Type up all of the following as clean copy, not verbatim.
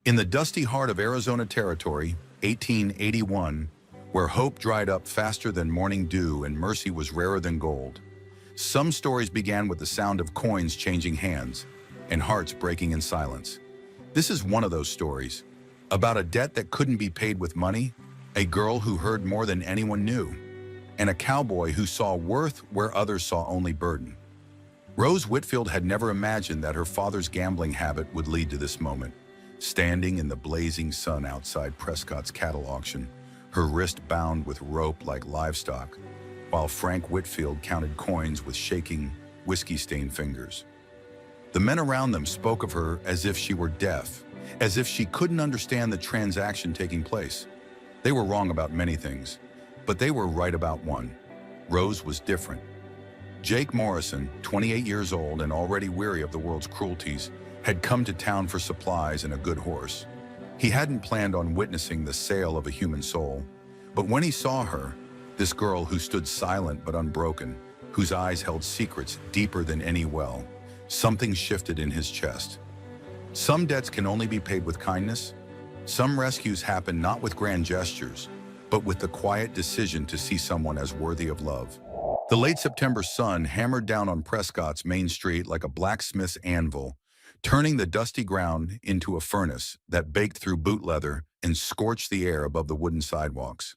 In the dusty heart of Arizona Territory, 1881, where hope dried up faster than morning dew and mercy was rarer than gold, some stories began with the sound of coins changing hands and hearts breaking in silence. This is one of those stories, about a debt that couldn't be paid with money, a girl who heard more than anyone knew, and a cowboy who saw worth where others saw only burden. Rose Whitfield had never imagined that her father's gambling habit would lead to this moment. Standing in the blazing sun outside Prescott's cattle auction, her wrist bound with rope like livestock, while Frank Whitfield counted coins with shaking, whiskey-stained fingers. The men around them spoke of her as if she were deaf, as if she couldn't understand the transaction taking place. They were wrong about many things, but they were right about one. Rose was different. Jake Morrison, 28 years old and already weary of the world's cruelties, had come to town for supplies and a good horse. He hadn't planned on witnessing the sale of a human soul, but when he saw her, this girl who stood silent but unbroken, whose eyes held secrets deeper than any well, something shifted in his chest. Some debts can only be paid with kindness. Some rescues happen not with grand gestures, but with the quiet decision to see someone as worthy of love. The late September sun hammered down on Prescott's main street like a blacksmith's anvil, turning the dusty ground into a furnace that baked through boot leather and scorched the air above the wooden sidewalks.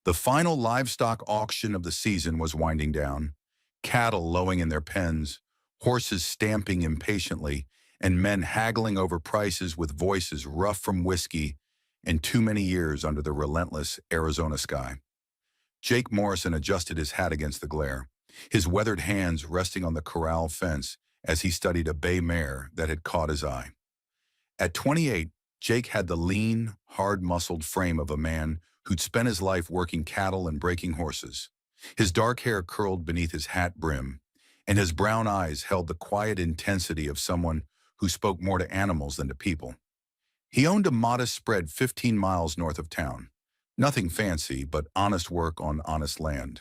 The final livestock auction of the season was winding down, cattle lowing in their pens, horses stamping impatiently, and men haggling over prices with voices rough from whiskey and too many years under the relentless Arizona sky. Jake Morrison adjusted his hat against the glare, his weathered hands resting on the corral fence as he studied a bay mare that had caught his eye. At 28, Jake had the lean, hard-muscled frame of a man who'd spent his life working cattle and breaking horses. His dark hair curled beneath his hat brim, and his brown eyes held the quiet intensity of someone who spoke more to animals than to people. He owned a modest spread 15 miles north of town. Nothing fancy, but honest work on honest land.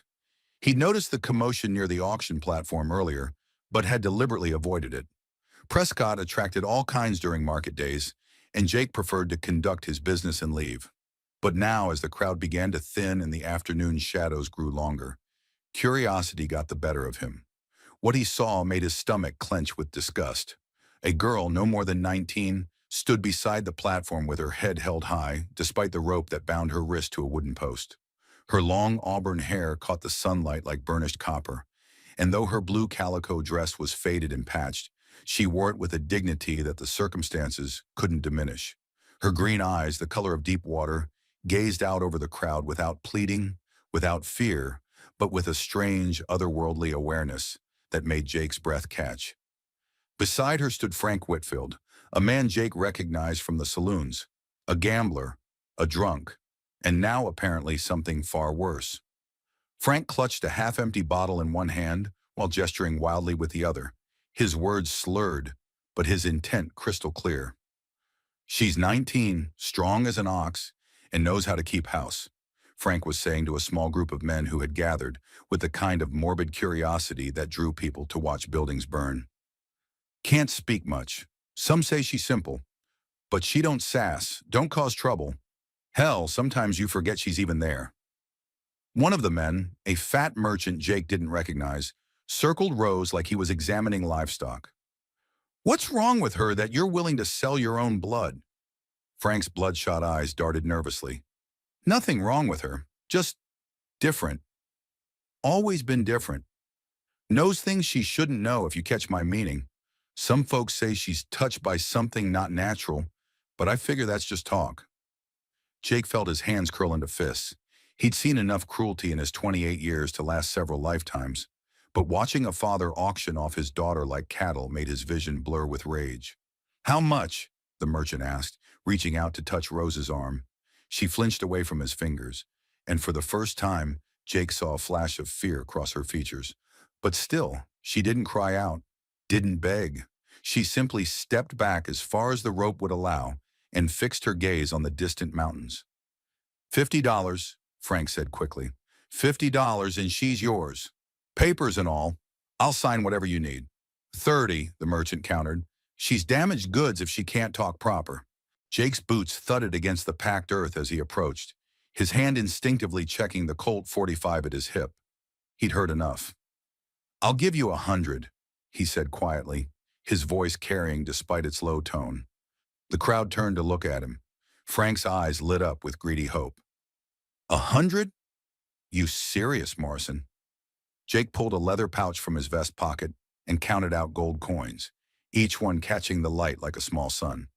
He'd noticed the commotion near the auction platform earlier, but had deliberately avoided it. Prescott attracted all kinds during market days, and Jake preferred to conduct his business and leave. But now, as the crowd began to thin and the afternoon shadows grew longer, curiosity got the better of him. What he saw made his stomach clench with disgust. A girl, no more than 19, stood beside the platform with her head held high, despite the rope that bound her wrist to a wooden post. Her long auburn hair caught the sunlight like burnished copper, and though her blue calico dress was faded and patched, she wore it with a dignity that the circumstances couldn't diminish. Her green eyes, the color of deep water, gazed out over the crowd without pleading, without fear, but with a strange, otherworldly awareness that made Jake's breath catch. Beside her stood Frank Whitfield, a man Jake recognized from the saloons, a gambler, a drunk, and now apparently something far worse. Frank clutched a half-empty bottle in one hand while gesturing wildly with the other, his words slurred, but his intent crystal clear. "She's 19, strong as an ox, and knows how to keep house," Frank was saying to a small group of men who had gathered with the kind of morbid curiosity that drew people to watch buildings burn. "Can't speak much. Some say she's simple, but she don't sass, don't cause trouble. Hell, sometimes you forget she's even there." One of the men, a fat merchant Jake didn't recognize, circled Rose like he was examining livestock. "What's wrong with her that you're willing to sell your own blood?" Frank's bloodshot eyes darted nervously. "Nothing wrong with her, just different. Always been different. Knows things she shouldn't know, if you catch my meaning. Some folks say she's touched by something not natural, but I figure that's just talk." Jake felt his hands curl into fists. He'd seen enough cruelty in his 28 years to last several lifetimes, but watching a father auction off his daughter like cattle made his vision blur with rage. "How much?" the merchant asked, reaching out to touch Rose's arm. She flinched away from his fingers, and for the first time, Jake saw a flash of fear cross her features. But still, she didn't cry out, didn't beg. She simply stepped back as far as the rope would allow and fixed her gaze on the distant mountains. $50, Frank said quickly. $50 and she's yours. Papers and all. I'll sign whatever you need. 30, the merchant countered. She's damaged goods if she can't talk proper. Jake's boots thudded against the packed earth as he approached, his hand instinctively checking the Colt 45 at his hip. He'd heard enough. "I'll give you 100, he said quietly, his voice carrying despite its low tone. The crowd turned to look at him. Frank's eyes lit up with greedy hope. 100? You serious, Morrison?" Jake pulled a leather pouch from his vest pocket and counted out gold coins, each one catching the light like a small sun.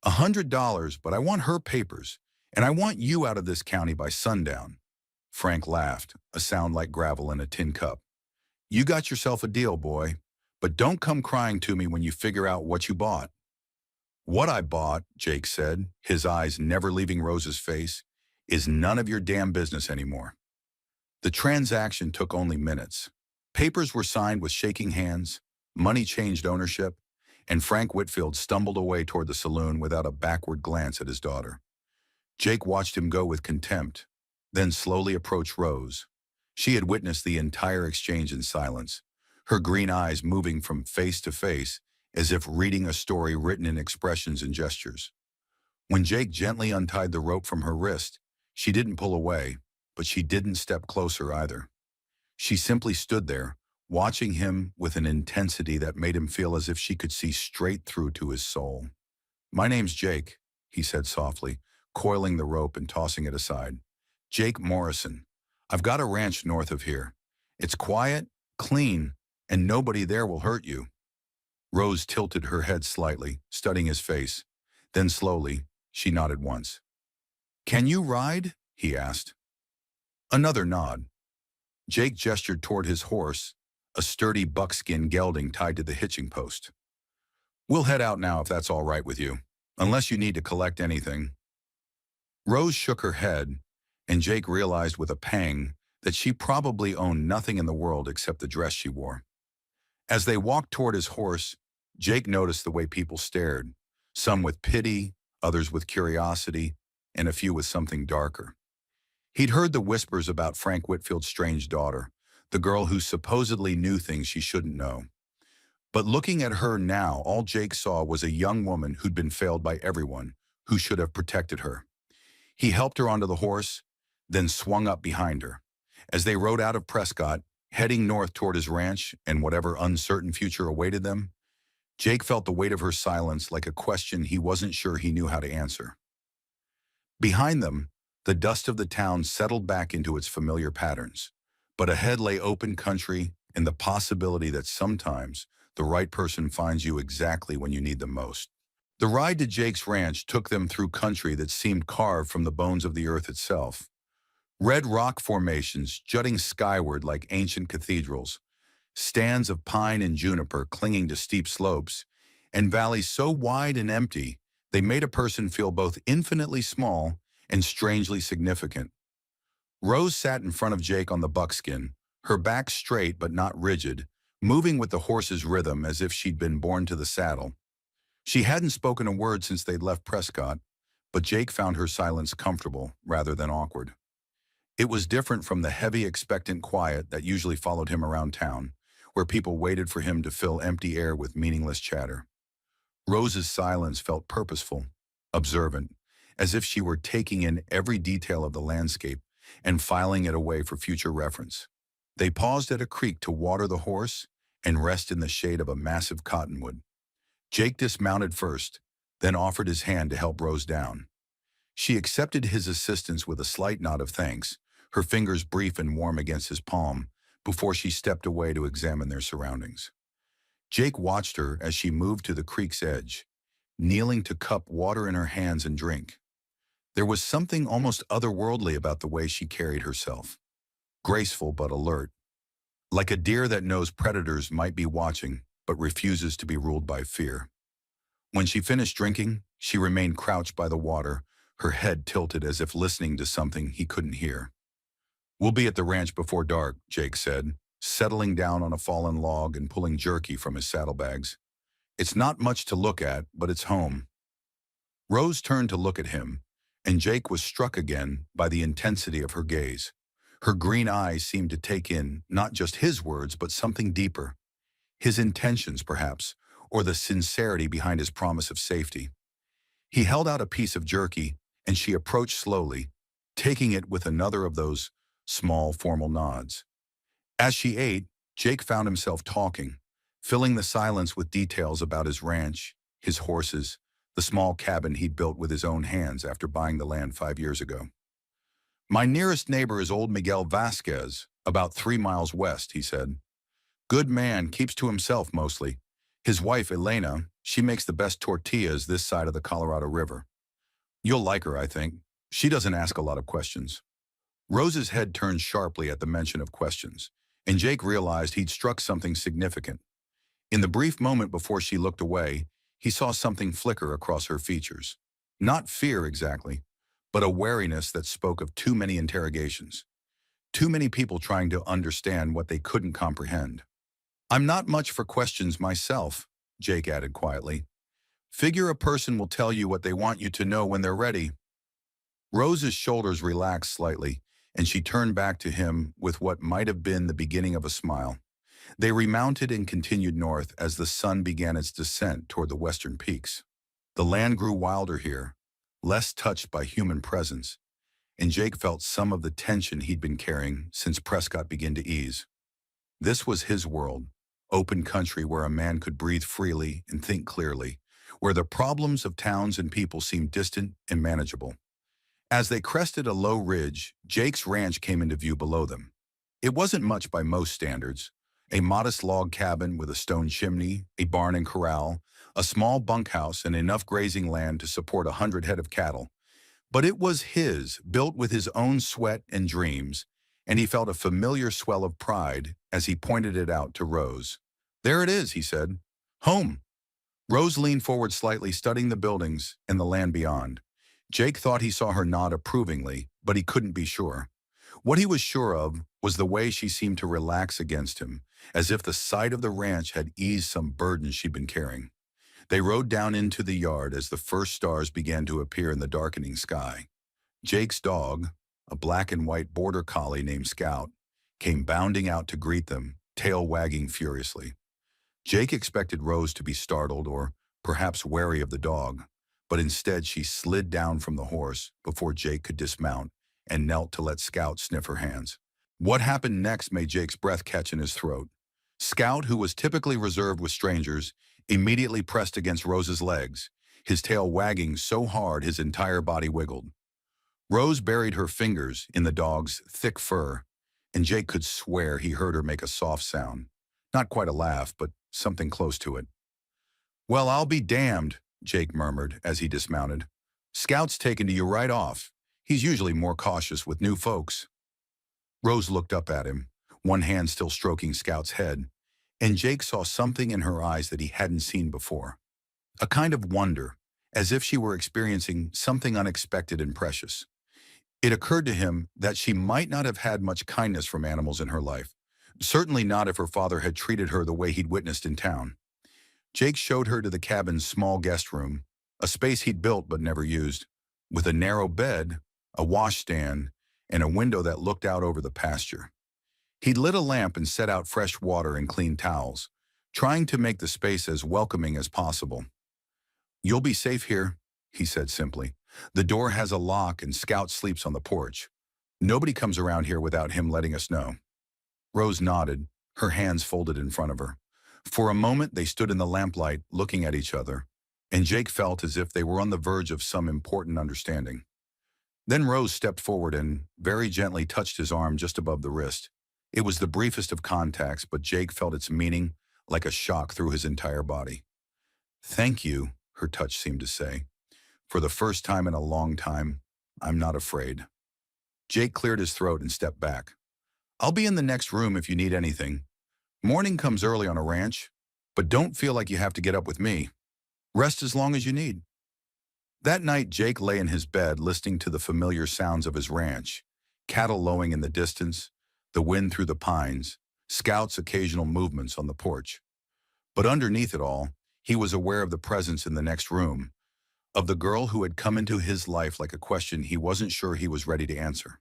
$100, but I want her papers, and I want you out of this county by sundown. Frank laughed, a sound like gravel in a tin cup. You got yourself a deal, boy, but don't come crying to me when you figure out what you bought. What I bought, Jake said, his eyes never leaving Rose's face, is none of your damn business anymore. The transaction took only minutes. Papers were signed with shaking hands, money changed ownership, and Frank Whitfield stumbled away toward the saloon without a backward glance at his daughter. Jake watched him go with contempt, then slowly approach Rose. She had witnessed the entire exchange in silence, her green eyes moving from face to face as if reading a story written in expressions and gestures. When Jake gently untied the rope from her wrist, she didn't pull away, but she didn't step closer either. She simply stood there, watching him with an intensity that made him feel as if she could see straight through to his soul. "My name's Jake," he said softly, coiling the rope and tossing it aside. "Jake Morrison. I've got a ranch north of here. It's quiet, clean, and nobody there will hurt you." Rose tilted her head slightly, studying his face. Then slowly, she nodded once. "Can you ride?" he asked. Another nod. Jake gestured toward his horse, a sturdy buckskin gelding tied to the hitching post. "We'll head out now if that's all right with you, unless you need to collect anything." Rose shook her head, and Jake realized with a pang that she probably owned nothing in the world except the dress she wore. As they walked toward his horse, Jake noticed the way people stared, some with pity, others with curiosity, and a few with something darker. He'd heard the whispers about Frank Whitfield's strange daughter, the girl who supposedly knew things she shouldn't know. But looking at her now, all Jake saw was a young woman who'd been failed by everyone, who should have protected her. He helped her onto the horse, then swung up behind her. As they rode out of Prescott, heading north toward his ranch and whatever uncertain future awaited them, Jake felt the weight of her silence like a question he wasn't sure he knew how to answer. Behind them, the dust of the town settled back into its familiar patterns, but ahead lay open country and the possibility that sometimes the right person finds you exactly when you need them most. The ride to Jake's ranch took them through country that seemed carved from the bones of the earth itself. Red rock formations jutting skyward like ancient cathedrals, stands of pine and juniper clinging to steep slopes, and valleys so wide and empty they made a person feel both infinitely small and strangely significant. Rose sat in front of Jake on the buckskin, her back straight but not rigid, moving with the horse's rhythm as if she'd been born to the saddle. She hadn't spoken a word since they'd left Prescott, but Jake found her silence comfortable rather than awkward. It was different from the heavy, expectant quiet that usually followed him around town, where people waited for him to fill empty air with meaningless chatter. Rose's silence felt purposeful, observant, as if she were taking in every detail of the landscape and filing it away for future reference. They paused at a creek to water the horse and rest in the shade of a massive cottonwood. Jake dismounted first, then offered his hand to help Rose down. She accepted his assistance with a slight nod of thanks, her fingers brief and warm against his palm, before she stepped away to examine their surroundings. Jake watched her as she moved to the creek's edge, kneeling to cup water in her hands and drink. There was something almost otherworldly about the way she carried herself, graceful but alert, like a deer that knows predators might be watching but refuses to be ruled by fear. When she finished drinking, she remained crouched by the water, her head tilted as if listening to something he couldn't hear. "We'll be at the ranch before dark," Jake said, settling down on a fallen log and pulling jerky from his saddlebags. "It's not much to look at, but it's home." Rose turned to look at him, and Jake was struck again by the intensity of her gaze. Her green eyes seemed to take in not just his words, but something deeper. His intentions, perhaps, or the sincerity behind his promise of safety. He held out a piece of jerky, and she approached slowly, taking it with another of those small, formal nods. As she ate, Jake found himself talking, filling the silence with details about his ranch, his horses, the small cabin he'd built with his own hands after buying the land 5 years ago. "My nearest neighbor is old Miguel Vasquez, about 3 miles west," he said. "Good man, keeps to himself mostly. His wife, Elena, she makes the best tortillas this side of the Colorado River. You'll like her, I think. She doesn't ask a lot of questions." Rose's head turned sharply at the mention of questions, and Jake realized he'd struck something significant. In the brief moment before she looked away, he saw something flicker across her features. Not fear exactly, but a wariness that spoke of too many interrogations. Too many people trying to understand what they couldn't comprehend. "I'm not much for questions myself," Jake added quietly. "Figure a person will tell you what they want you to know when they're ready." Rose's shoulders relaxed slightly, and she turned back to him with what might have been the beginning of a smile. They remounted and continued north as the sun began its descent toward the western peaks. The land grew wilder here, less touched by human presence, and Jake felt some of the tension he'd been carrying since Prescott began to ease. This was his world, open country where a man could breathe freely and think clearly, where the problems of towns and people seemed distant and manageable. As they crested a low ridge, Jake's ranch came into view below them. It wasn't much by most standards. A modest log cabin with a stone chimney, a barn and corral, a small bunkhouse, and enough grazing land to support 100 head of cattle. But it was his, built with his own sweat and dreams, and he felt a familiar swell of pride as he pointed it out to Rose. "There it is," he said. "Home." Rose leaned forward slightly, studying the buildings and the land beyond. Jake thought he saw her nod approvingly, but he couldn't be sure. What he was sure of was the way she seemed to relax against him, as if the sight of the ranch had eased some burden she'd been carrying. They rode down into the yard as the first stars began to appear in the darkening sky. Jake's dog, a black and white border collie named Scout, came bounding out to greet them, tail wagging furiously. Jake expected Rose to be startled or perhaps wary of the dog, but instead she slid down from the horse before Jake could dismount and knelt to let Scout sniff her hands. What happened next made Jake's breath catch in his throat. Scout, who was typically reserved with strangers, immediately pressed against Rose's legs, his tail wagging so hard his entire body wiggled. Rose buried her fingers in the dog's thick fur, and Jake could swear he heard her make a soft sound. Not quite a laugh, but something close to it. "Well, I'll be damned," Jake murmured as he dismounted. "Scout's taken to you right off. He's usually more cautious with new folks." Rose looked up at him, one hand still stroking Scout's head, and Jake saw something in her eyes that he hadn't seen before. A kind of wonder, as if she were experiencing something unexpected and precious. It occurred to him that she might not have had much kindness from animals in her life, certainly not if her father had treated her the way he'd witnessed in town. Jake showed her to the cabin's small guest room, a space he'd built but never used, with a narrow bed, a washstand, and a window that looked out over the pasture. He'd lit a lamp and set out fresh water and clean towels, trying to make the space as welcoming as possible. "You'll be safe here," he said simply. "The door has a lock and Scout sleeps on the porch. Nobody comes around here without him letting us know." Rose nodded, her hands folded in front of her. For a moment they stood in the lamplight, looking at each other, and Jake felt as if they were on the verge of some important understanding. Then Rose stepped forward and very gently touched his arm just above the wrist. It was the briefest of contacts, but Jake felt its meaning like a shock through his entire body. "Thank you," her touch seemed to say. "For the first time in a long time, I'm not afraid." Jake cleared his throat and stepped back. "I'll be in the next room if you need anything. Morning comes early on a ranch, but don't feel like you have to get up with me. Rest as long as you need." That night, Jake lay in his bed listening to the familiar sounds of his ranch, cattle lowing in the distance, the wind through the pines, Scout's occasional movements on the porch. But underneath it all, he was aware of the presence in the next room, of the girl who had come into his life like a question he wasn't sure he was ready to answer.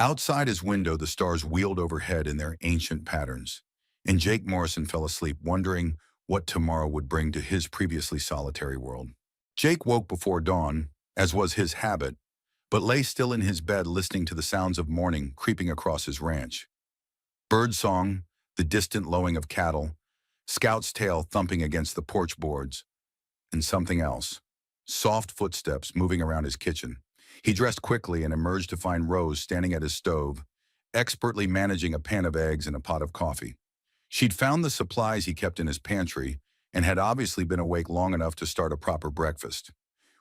Outside his window, the stars wheeled overhead in their ancient patterns, and Jake Morrison fell asleep wondering what tomorrow would bring to his previously solitary world. Jake woke before dawn, as was his habit, but lay still in his bed listening to the sounds of morning creeping across his ranch. Birdsong, the distant lowing of cattle, Scout's tail thumping against the porch boards, and something else. Soft footsteps moving around his kitchen. He dressed quickly and emerged to find Rose standing at his stove, expertly managing a pan of eggs and a pot of coffee. She'd found the supplies he kept in his pantry and had obviously been awake long enough to start a proper breakfast.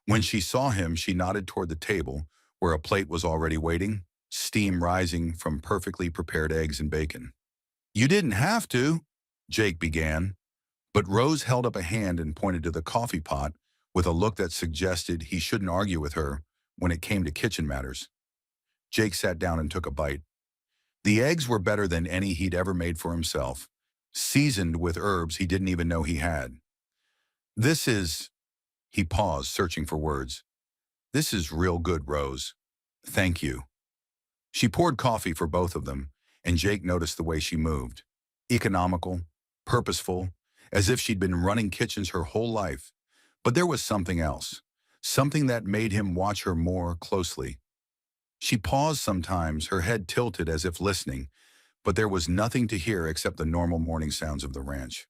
When she saw him, she nodded toward the table, where a plate was already waiting, steam rising from perfectly prepared eggs and bacon. "You didn't have to," Jake began, but Rose held up a hand and pointed to the coffee pot with a look that suggested he shouldn't argue with her when it came to kitchen matters. Jake sat down and took a bite. The eggs were better than any he'd ever made for himself, seasoned with herbs he didn't even know he had. "This is—" He paused, searching for words. "This is real good, Rose. Thank you." She poured coffee for both of them, and Jake noticed the way she moved. Economical, purposeful, as if she'd been running kitchens her whole life. But there was something else, something that made him watch her more closely. She paused sometimes, her head tilted as if listening, but there was nothing to hear except the normal morning sounds of the ranch.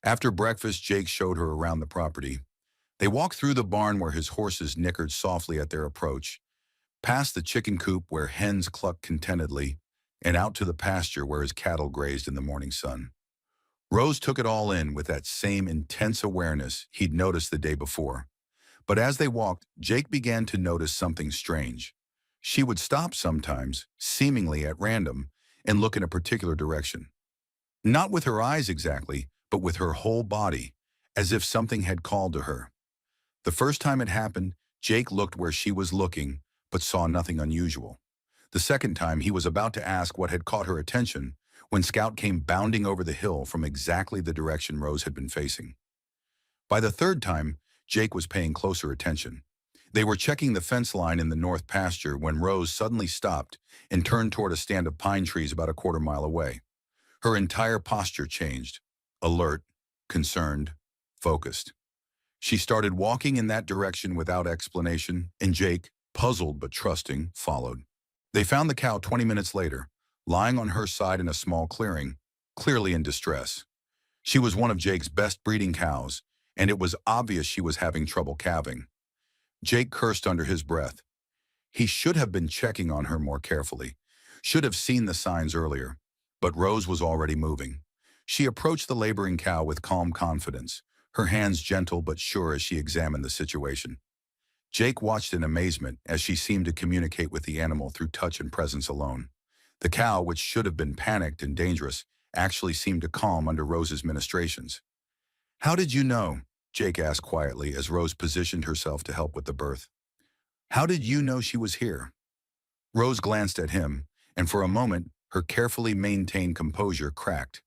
After breakfast, Jake showed her around the property. They walked through the barn where his horses nickered softly at their approach, past the chicken coop where hens clucked contentedly, and out to the pasture where his cattle grazed in the morning sun. Rose took it all in with that same intense awareness he'd noticed the day before. But as they walked, Jake began to notice something strange. She would stop sometimes, seemingly at random, and look in a particular direction. Not with her eyes exactly, but with her whole body, as if something had called to her. The first time it happened, Jake looked where she was looking, but saw nothing unusual. The second time, he was about to ask what had caught her attention when Scout came bounding over the hill from exactly the direction Rose had been facing. By the third time, Jake was paying closer attention. They were checking the fence line in the north pasture when Rose suddenly stopped and turned toward a stand of pine trees about a quarter-mile away. Her entire posture changed, alert, concerned, focused. She started walking in that direction without explanation, and Jake, puzzled but trusting, followed. They found the cow 20 minutes later, lying on her side in a small clearing, clearly in distress. She was one of Jake's best breeding cows, and it was obvious she was having trouble calving. Jake cursed under his breath. He should have been checking on her more carefully, should have seen the signs earlier, but Rose was already moving. She approached the laboring cow with calm confidence, her hands gentle but sure as she examined the situation. Jake watched in amazement as she seemed to communicate with the animal through touch and presence alone. The cow, which should have been panicked and dangerous, actually seemed to calm under Rose's ministrations. "How did you know?" Jake asked quietly as Rose positioned herself to help with the birth. "How did you know she was here?" Rose glanced at him, and for a moment, her carefully maintained composure cracked.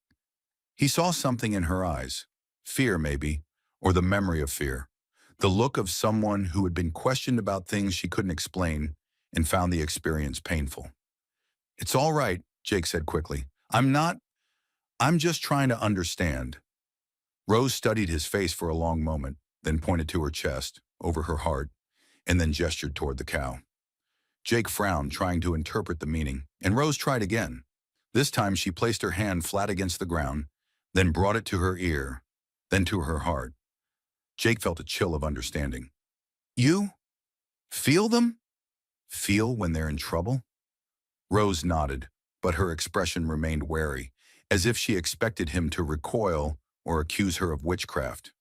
He saw something in her eyes. Fear, maybe, or the memory of fear. The look of someone who had been questioned about things she couldn't explain and found the experience painful. "It's all right," Jake said quickly. I'm just trying to understand." Rose studied his face for a long moment, then pointed to her chest, over her heart, and then gestured toward the cow. Jake frowned, trying to interpret the meaning, and Rose tried again. This time she placed her hand flat against the ground, then brought it to her ear, then to her heart. Jake felt a chill of understanding. "You feel them? Feel when they're in trouble?" Rose nodded, but her expression remained wary, as if she expected him to recoil or accuse her of witchcraft.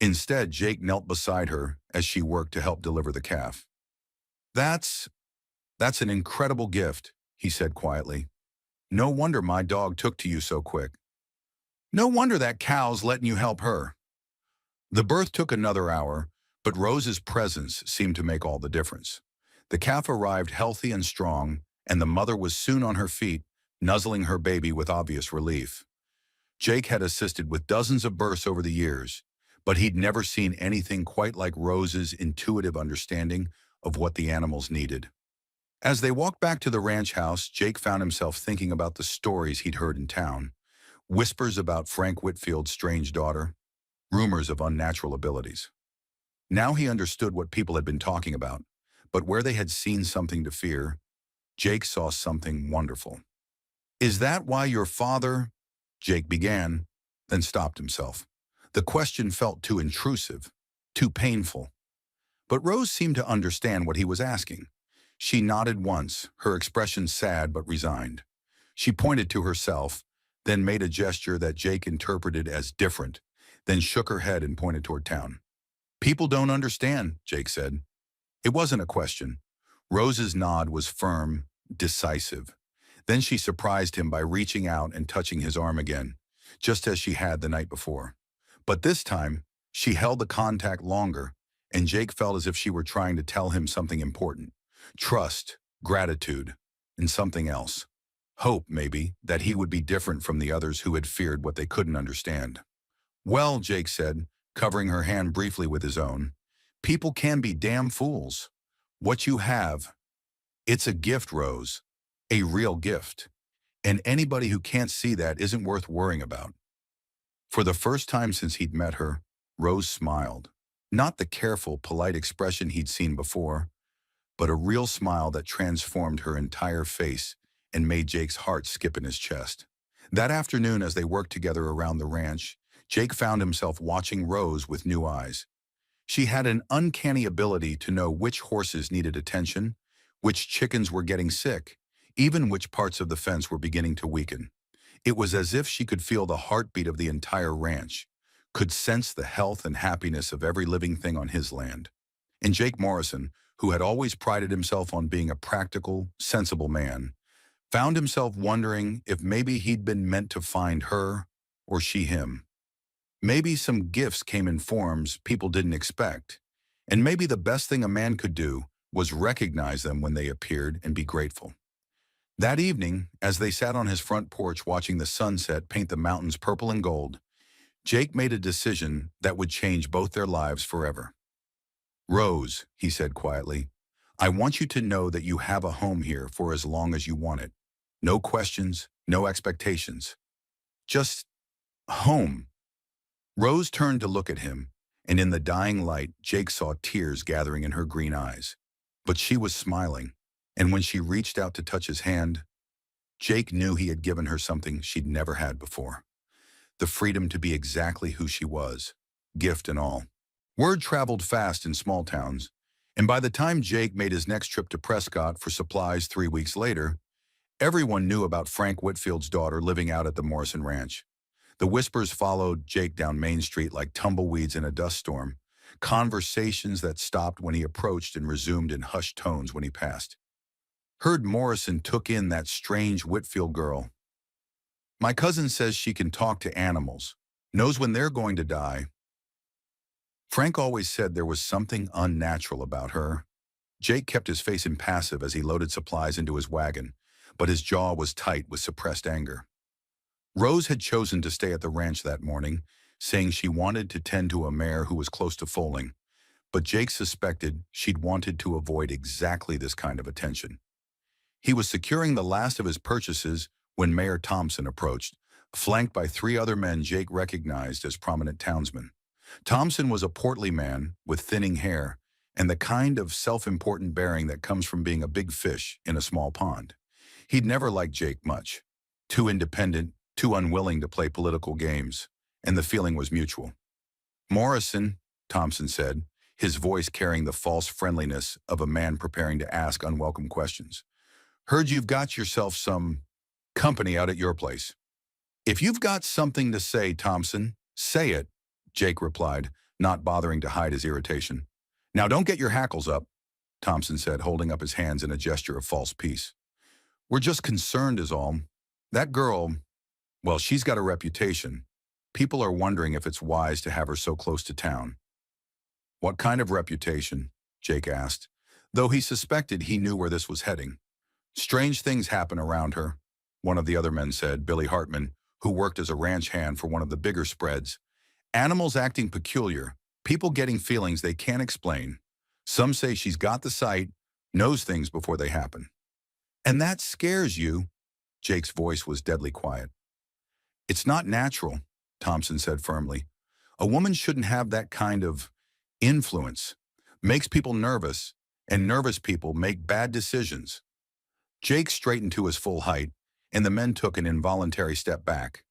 Instead, Jake knelt beside her as she worked to help deliver the calf. That's an incredible gift," he said quietly. "No wonder my dog took to you so quick. No wonder that cow's letting you help her." The birth took another hour, but Rose's presence seemed to make all the difference. The calf arrived healthy and strong, and the mother was soon on her feet, nuzzling her baby with obvious relief. Jake had assisted with dozens of births over the years, but he'd never seen anything quite like Rose's intuitive understanding of what the animals needed. As they walked back to the ranch house, Jake found himself thinking about the stories he'd heard in town. Whispers about Frank Whitfield's strange daughter, rumors of unnatural abilities. Now he understood what people had been talking about, but where they had seen something to fear, Jake saw something wonderful. "Is that why your father—" Jake began, then stopped himself. The question felt too intrusive, too painful. But Rose seemed to understand what he was asking. She nodded once, her expression sad but resigned. She pointed to herself, then made a gesture that Jake interpreted as different, then shook her head and pointed toward town. "People don't understand," Jake said. It wasn't a question. Rose's nod was firm, decisive. Then she surprised him by reaching out and touching his arm again, just as she had the night before. But this time, she held the contact longer, and Jake felt as if she were trying to tell him something important. Trust, gratitude, and something else. Hope, maybe, that he would be different from the others who had feared what they couldn't understand. "Well," Jake said, covering her hand briefly with his own, "people can be damn fools. What you have, it's a gift, Rose. A real gift. And anybody who can't see that isn't worth worrying about." For the first time since he'd met her, Rose smiled. Not the careful, polite expression he'd seen before, but a real smile that transformed her entire face and made Jake's heart skip in his chest. That afternoon, as they worked together around the ranch, Jake found himself watching Rose with new eyes. She had an uncanny ability to know which horses needed attention, which chickens were getting sick, even which parts of the fence were beginning to weaken. It was as if she could feel the heartbeat of the entire ranch, could sense the health and happiness of every living thing on his land. And Jake Morrison, who had always prided himself on being a practical, sensible man, found himself wondering if maybe he'd been meant to find her or she him. Maybe some gifts came in forms people didn't expect, and maybe the best thing a man could do was recognize them when they appeared and be grateful. That evening, as they sat on his front porch watching the sunset paint the mountains purple and gold, Jake made a decision that would change both their lives forever. "Rose," he said quietly, "I want you to know that you have a home here for as long as you want it. No questions, no expectations. Just home." Rose turned to look at him, and in the dying light, Jake saw tears gathering in her green eyes. But she was smiling, and when she reached out to touch his hand, Jake knew he had given her something she'd never had before. The freedom to be exactly who she was, gift and all. Word traveled fast in small towns, and by the time Jake made his next trip to Prescott for supplies 3 weeks later, everyone knew about Frank Whitfield's daughter living out at the Morrison Ranch. The whispers followed Jake down Main Street like tumbleweeds in a dust storm, conversations that stopped when he approached and resumed in hushed tones when he passed. "Heard Morrison took in that strange Whitfield girl. My cousin says she can talk to animals, knows when they're going to die. Frank always said there was something unnatural about her." Jake kept his face impassive as he loaded supplies into his wagon, but his jaw was tight with suppressed anger. Rose had chosen to stay at the ranch that morning, saying she wanted to tend to a mare who was close to foaling, but Jake suspected she'd wanted to avoid exactly this kind of attention. He was securing the last of his purchases when Mayor Thompson approached, flanked by 3 other men Jake recognized as prominent townsmen. Thompson was a portly man with thinning hair and the kind of self-important bearing that comes from being a big fish in a small pond. He'd never liked Jake much. Too independent, too unwilling to play political games, and the feeling was mutual. "Morrison," Thompson said, his voice carrying the false friendliness of a man preparing to ask unwelcome questions. "Heard you've got yourself some company out at your place." "If you've got something to say, Thompson, say it," Jake replied, not bothering to hide his irritation. "Now don't get your hackles up," Thompson said, holding up his hands in a gesture of false peace. "We're just concerned is all. That girl, well, she's got a reputation. People are wondering if it's wise to have her so close to town." "What kind of reputation?" Jake asked, though he suspected he knew where this was heading. "Strange things happen around her," one of the other men said, Billy Hartman, who worked as a ranch hand for one of the bigger spreads. "Animals acting peculiar, people getting feelings they can't explain. Some say she's got the sight, knows things before they happen." "And that scares you?" Jake's voice was deadly quiet. "It's not natural," Thompson said firmly. "A woman shouldn't have that kind of Influence makes people nervous, and nervous people make bad decisions. Jake straightened to his full height, and the men took an involuntary step back.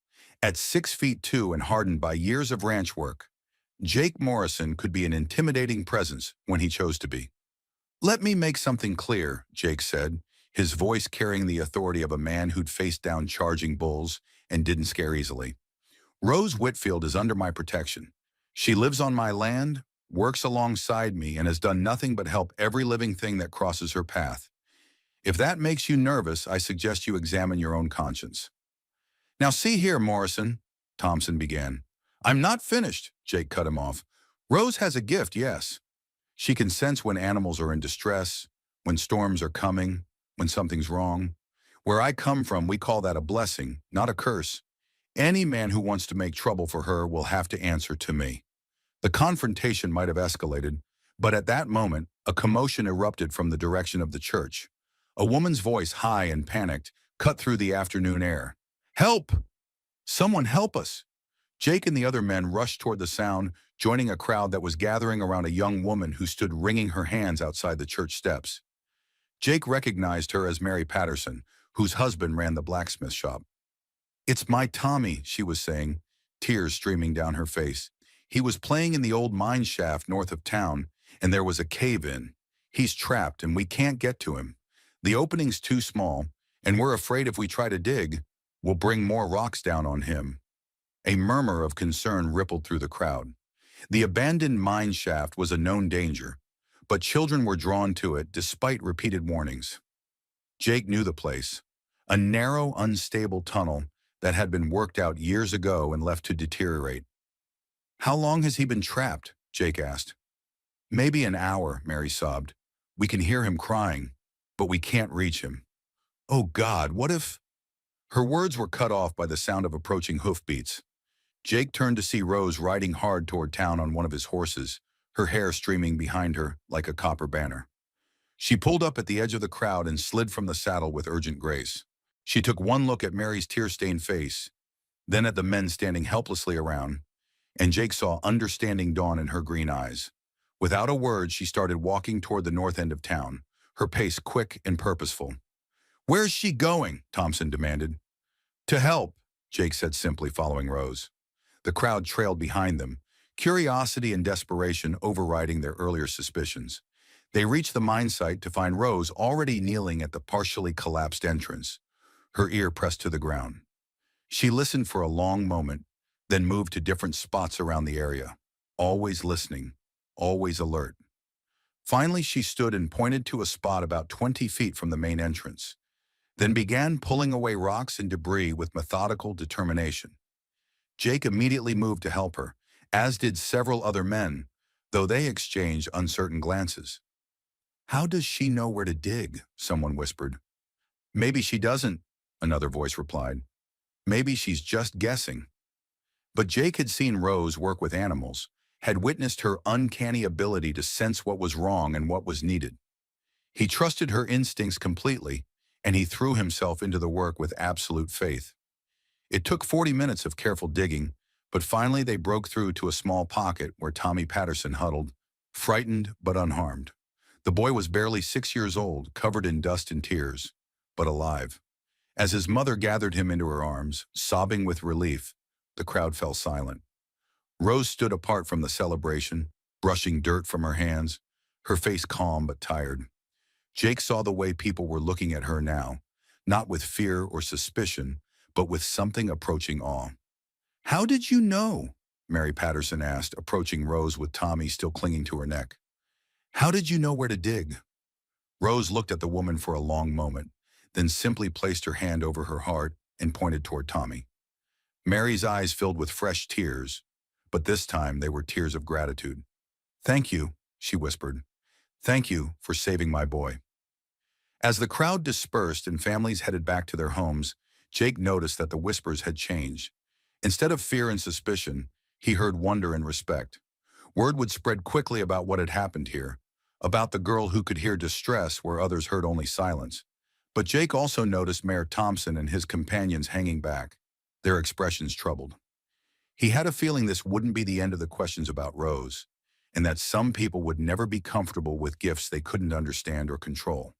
At 6 feet 2 and hardened by years of ranch work, Jake Morrison could be an intimidating presence when he chose to be. "Let me make something clear," Jake said, his voice carrying the authority of a man who'd faced down charging bulls and didn't scare easily. "Rose Whitfield is under my protection. She lives on my land, works alongside me, and has done nothing but help every living thing that crosses her path. If that makes you nervous, I suggest you examine your own conscience." "Now see here, Morrison," Thompson began. "I'm not finished," Jake cut him off. "Rose has a gift, yes. She can sense when animals are in distress, when storms are coming, when something's wrong. Where I come from, we call that a blessing, not a curse. Any man who wants to make trouble for her will have to answer to me." The confrontation might have escalated, but at that moment, a commotion erupted from the direction of the church. A woman's voice, high and panicked, cut through the afternoon air. "Help! Someone help us!" Jake and the other men rushed toward the sound, joining a crowd that was gathering around a young woman who stood wringing her hands outside the church steps. Jake recognized her as Mary Patterson, whose husband ran the blacksmith shop. "It's my Tommy," she was saying, tears streaming down her face. "He was playing in the old mine shaft north of town, and there was a cave-in. He's trapped, and we can't get to him. The opening's too small, and we're afraid if we try to dig, we'll bring more rocks down on him." A murmur of concern rippled through the crowd. The abandoned mine shaft was a known danger, but children were drawn to it despite repeated warnings. Jake knew the place, a narrow, unstable tunnel that had been worked out years ago and left to deteriorate. "How long has he been trapped?" Jake asked. "Maybe an hour," Mary sobbed. "We can hear him crying, but we can't reach him. Oh God, what if—" Her words were cut off by the sound of approaching hoofbeats. Jake turned to see Rose riding hard toward town on one of his horses, her hair streaming behind her like a copper banner. She pulled up at the edge of the crowd and slid from the saddle with urgent grace. She took one look at Mary's tear-stained face, then at the men standing helplessly around, and Jake saw understanding dawn in her green eyes. Without a word, she started walking toward the north end of town, her pace quick and purposeful. "Where's she going?" Thompson demanded. "To help," Jake said simply, following Rose. The crowd trailed behind them, curiosity and desperation overriding their earlier suspicions. They reached the mine site to find Rose already kneeling at the partially collapsed entrance, her ear pressed to the ground. She listened for a long moment, then moved to different spots around the area, always listening, always alert. Finally, she stood and pointed to a spot about 20 feet from the main entrance, then began pulling away rocks and debris with methodical determination. Jake immediately moved to help her, as did several other men, though they exchanged uncertain glances. "How does she know where to dig?" someone whispered. "Maybe she doesn't," another voice replied. "Maybe she's just guessing." But Jake had seen Rose work with animals, had witnessed her uncanny ability to sense what was wrong and what was needed. He trusted her instincts completely, and he threw himself into the work with absolute faith. It took 40 minutes of careful digging, but finally they broke through to a small pocket where Tommy Patterson huddled, frightened but unharmed. The boy was barely 6 years old, covered in dust and tears, but alive. As his mother gathered him into her arms, sobbing with relief, the crowd fell silent. Rose stood apart from the celebration, brushing dirt from her hands, her face calm but tired. Jake saw the way people were looking at her now, not with fear or suspicion, but with something approaching awe. "How did you know?" Mary Patterson asked, approaching Rose with Tommy still clinging to her neck. "How did you know where to dig?" Rose looked at the woman for a long moment, then simply placed her hand over her heart and pointed toward Tommy. Mary's eyes filled with fresh tears, but this time they were tears of gratitude. "Thank you," she whispered. "Thank you for saving my boy." As the crowd dispersed and families headed back to their homes, Jake noticed that the whispers had changed. Instead of fear and suspicion, he heard wonder and respect. Word would spread quickly about what had happened here, about the girl who could hear distress where others heard only silence. But Jake also noticed Mayor Thompson and his companions hanging back, their expressions troubled. He had a feeling this wouldn't be the end of the questions about Rose. and that some people would never be comfortable with gifts they couldn't understand or control.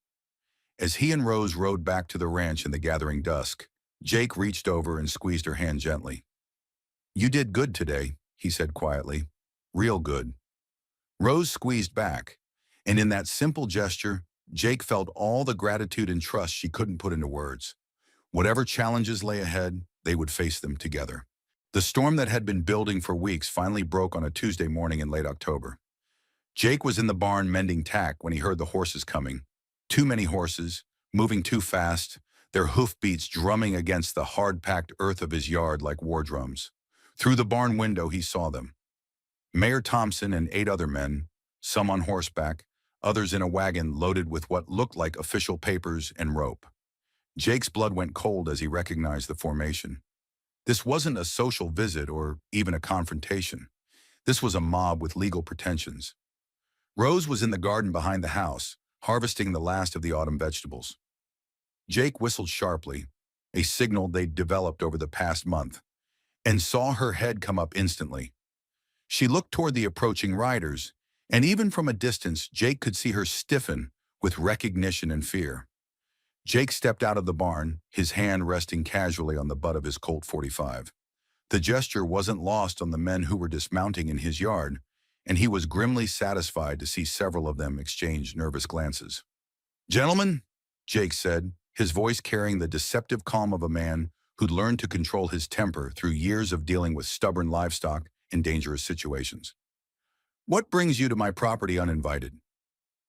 As he and Rose rode back to the ranch in the gathering dusk, Jake reached over and squeezed her hand gently. "You did good today," he said quietly. "Real good." Rose squeezed back, and in that simple gesture, Jake felt all the gratitude and trust she couldn't put into words. Whatever challenges lay ahead, they would face them together. The storm that had been building for weeks finally broke on a Tuesday morning in late October. Jake was in the barn mending tack when he heard the horses coming. Too many horses, moving too fast, their hoofbeats drumming against the hard-packed earth of his yard like war drums. Through the barn window he saw them. Mayor Thompson and 8 other men, some on horseback, others in a wagon loaded with what looked like official papers and rope. Jake's blood went cold as he recognized the formation. This wasn't a social visit or even a confrontation. This was a mob with legal pretensions. Rose was in the garden behind the house, harvesting the last of the autumn vegetables. Jake whistled sharply, a signal they'd developed over the past month, and saw her head come up instantly. She looked toward the approaching riders, and even from a distance, Jake could see her stiffen with recognition and fear. Jake stepped out of the barn, his hand resting casually on the butt of his Colt .45. The gesture wasn't lost on the men who were dismounting in his yard, and he was grimly satisfied to see several of them exchange nervous glances. "Gentlemen," Jake said, his voice carrying the deceptive calm of a man who'd learned to control his temper through years of dealing with stubborn livestock in dangerous situations. "What brings you to my property uninvited?"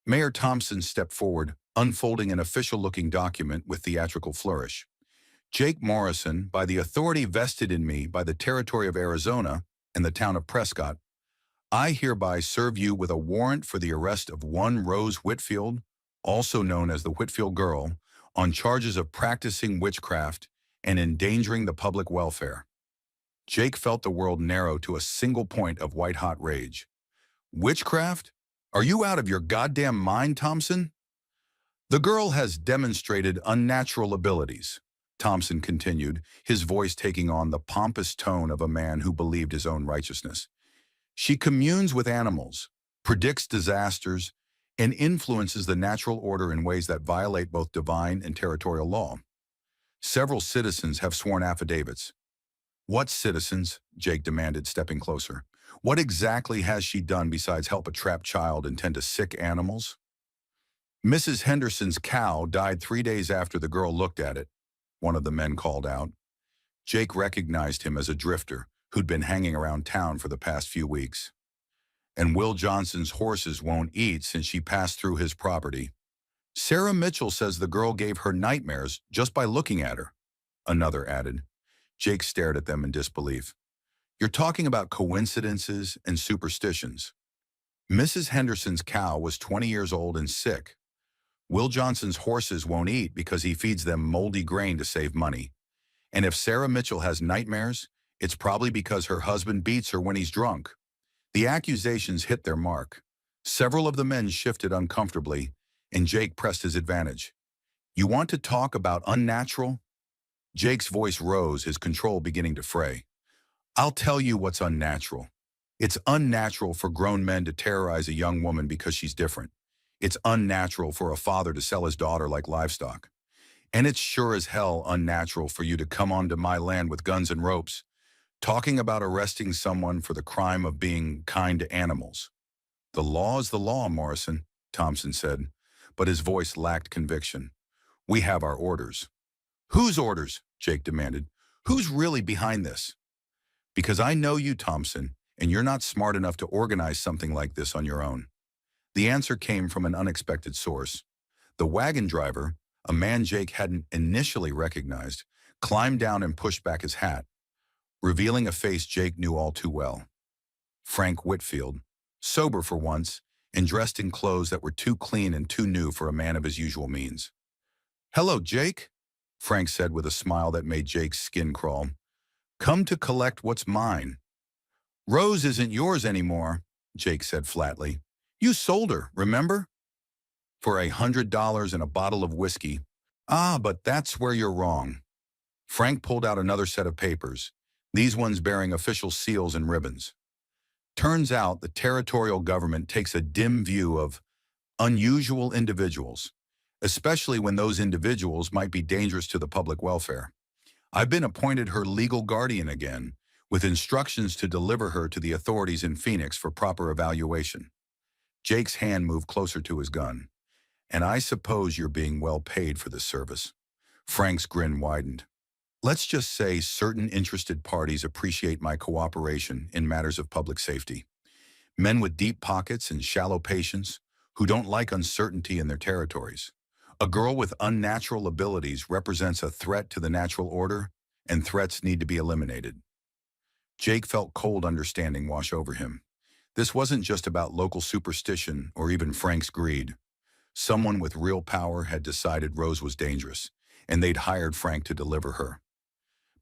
Mayor Thompson stepped forward, unfolding an official-looking document with theatrical flourish. "Jake Morrison, by the authority vested in me by the territory of Arizona and the town of Prescott, I hereby serve you with a warrant for the arrest of one Rose Whitfield, also known as the Whitfield Girl, on charges of practicing witchcraft and endangering the public welfare." Jake felt the world narrow to a single point of white-hot rage. "Witchcraft? Are you out of your goddamn mind, Thompson?" "The girl has demonstrated unnatural abilities," Thompson continued, his voice taking on the pompous tone of a man who believed his own righteousness. "She communes with animals, predicts disasters, and influences the natural order in ways that violate both divine and territorial law. Several citizens have sworn affidavits." "What citizens?" Jake demanded, stepping closer. "What exactly has she done besides help a trapped child and tend to sick animals?" "Mrs. Henderson's cow died 3 days after the girl looked at it," one of the men called out. Jake recognized him as a drifter who'd been hanging around town for the past few weeks. "And Will Johnson's horses won't eat since she passed through his property. Sarah Mitchell says the girl gave her nightmares just by looking at her," another added. Jake stared at them in disbelief. "You're talking about coincidences and superstitions. Mrs. Henderson's cow was 20 years old and sick. Will Johnson's horses won't eat because he feeds them moldy grain to save money. And if Sarah Mitchell has nightmares, it's probably because her husband beats her when he's drunk." The accusations hit their mark. Several of the men shifted uncomfortably, and Jake pressed his advantage. "You want to talk about unnatural?" Jake's voice rose, his control beginning to fray. "I'll tell you what's unnatural. It's unnatural for grown men to terrorize a young woman because she's different. It's unnatural for a father to sell his daughter like livestock. And it's sure as hell unnatural for you to come onto my land with guns and ropes, talking about arresting someone for the crime of being kind to animals." "The law is the law, Morrison," Thompson said, but his voice lacked conviction. "We have our orders." "Whose orders?" Jake demanded. "Who's really behind this?" "Because I know you, Thompson, and you're not smart enough to organize something like this on your own." The answer came from an unexpected source. The wagon driver, a man Jake hadn't initially recognized, climbed down and pushed back his hat, revealing a face Jake knew all too well. Frank Whitfield, sober for once, and dressed in clothes that were too clean and too new for a man of his usual means. "Hello, Jake," Frank said with a smile that made Jake's skin crawl. "Come to collect what's mine." "Rose isn't yours anymore," Jake said flatly. "You sold her, remember? For $100 and a bottle of whiskey." "Ah, but that's where you're wrong." Frank pulled out another set of papers, these ones bearing official seals and ribbons. Turns out the territorial government takes a dim view of unusual individuals, especially when those individuals might be dangerous to the public welfare. I've been appointed her legal guardian again, with instructions to deliver her to the authorities in Phoenix for proper evaluation. Jake's hand moved closer to his gun. And I suppose you're being well paid for this service. Frank's grin widened. Let's just say certain interested parties appreciate my cooperation in matters of public safety. Men with deep pockets and shallow patience who don't like uncertainty in their territories. A girl with unnatural abilities represents a threat to the natural order, and threats need to be eliminated. Jake felt cold understanding wash over him. This wasn't just about local superstition or even Frank's greed. Someone with real power had decided Rose was dangerous, and they'd hired Frank to deliver her.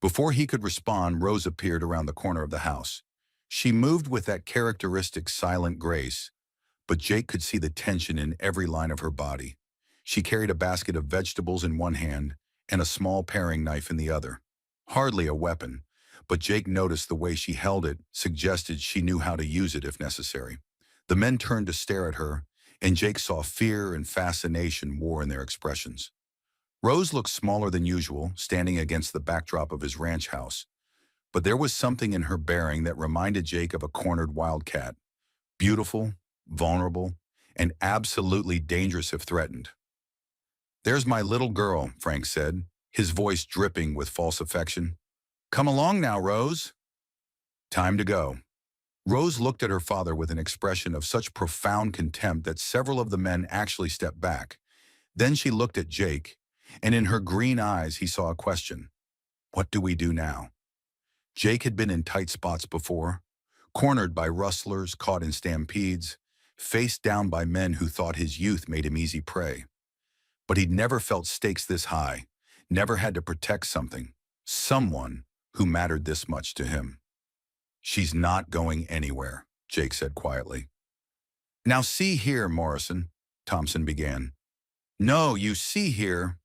Before he could respond, Rose appeared around the corner of the house. She moved with that characteristic silent grace, but Jake could see the tension in every line of her body. She carried a basket of vegetables in one hand and a small paring knife in the other. Hardly a weapon, but Jake noticed the way she held it suggested she knew how to use it if necessary. The men turned to stare at her, and Jake saw fear and fascination war in their expressions. Rose looked smaller than usual, standing against the backdrop of his ranch house, but there was something in her bearing that reminded Jake of a cornered wildcat. Beautiful, vulnerable, and absolutely dangerous if threatened. "There's my little girl," Frank said, his voice dripping with false affection. "Come along now, Rose." Time to go. Rose looked at her father with an expression of such profound contempt that several of the men actually stepped back. Then she looked at Jake, and in her green eyes he saw a question. What do we do now? Jake had been in tight spots before, cornered by rustlers caught in stampedes, faced down by men who thought his youth made him easy prey. But he'd never felt stakes this high, never had to protect someone who mattered this much to him. "She's not going anywhere," Jake said quietly. "Now see here, Morrison," Thompson began. "No, you see here."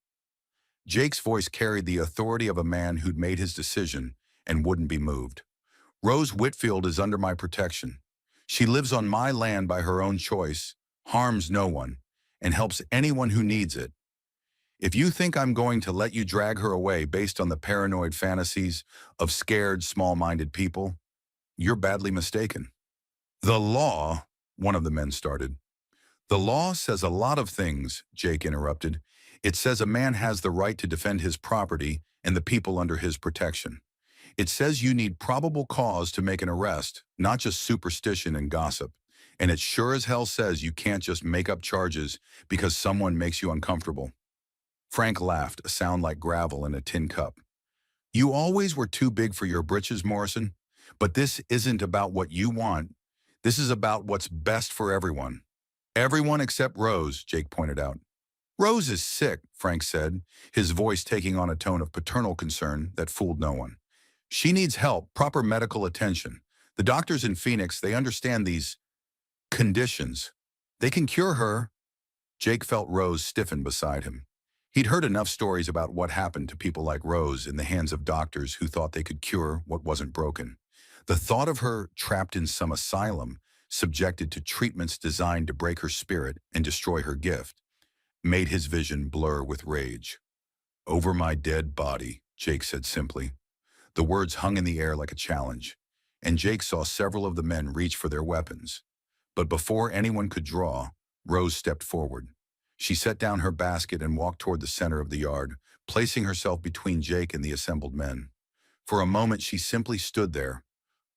Jake's voice carried the authority of a man who'd made his decision and wouldn't be moved. "Rose Whitfield is under my protection. She lives on my land by her own choice, harms no one, and helps anyone who needs it. If you think I'm going to let you drag her away based on the paranoid fantasies of scared, small-minded people, you're badly mistaken." "The law," one of the men started. "The law says a lot of things," Jake interrupted. "It says a man has the right to defend his property and the people under his protection. It says you need probable cause to make an arrest, not just superstition and gossip. And it sure as hell says you can't just make up charges because someone makes you uncomfortable." Frank laughed, a sound like gravel in a tin cup. "You always were too big for your britches, Morrison. But this isn't about what you want. This is about what's best for everyone." "Everyone except Rose," Jake pointed out. "Rose is sick," Frank said, his voice taking on a tone of paternal concern that fooled no one. "She needs help, proper medical attention. The doctors in Phoenix, they understand these conditions. They can cure her." Jake felt Rose stiffen beside him. He'd heard enough stories about what happened to people like Rose in the hands of doctors who thought they could cure what wasn't broken. The thought of her trapped in some asylum, subjected to treatments designed to break her spirit and destroy her gift, made his vision blur with rage. "Over my dead body," Jake said simply. The words hung in the air like a challenge, and Jake saw several of the men reach for their weapons. But before anyone could draw, Rose stepped forward. She set down her basket and walked toward the center of the yard, placing herself between Jake and the assembled men. For a moment she simply stood there,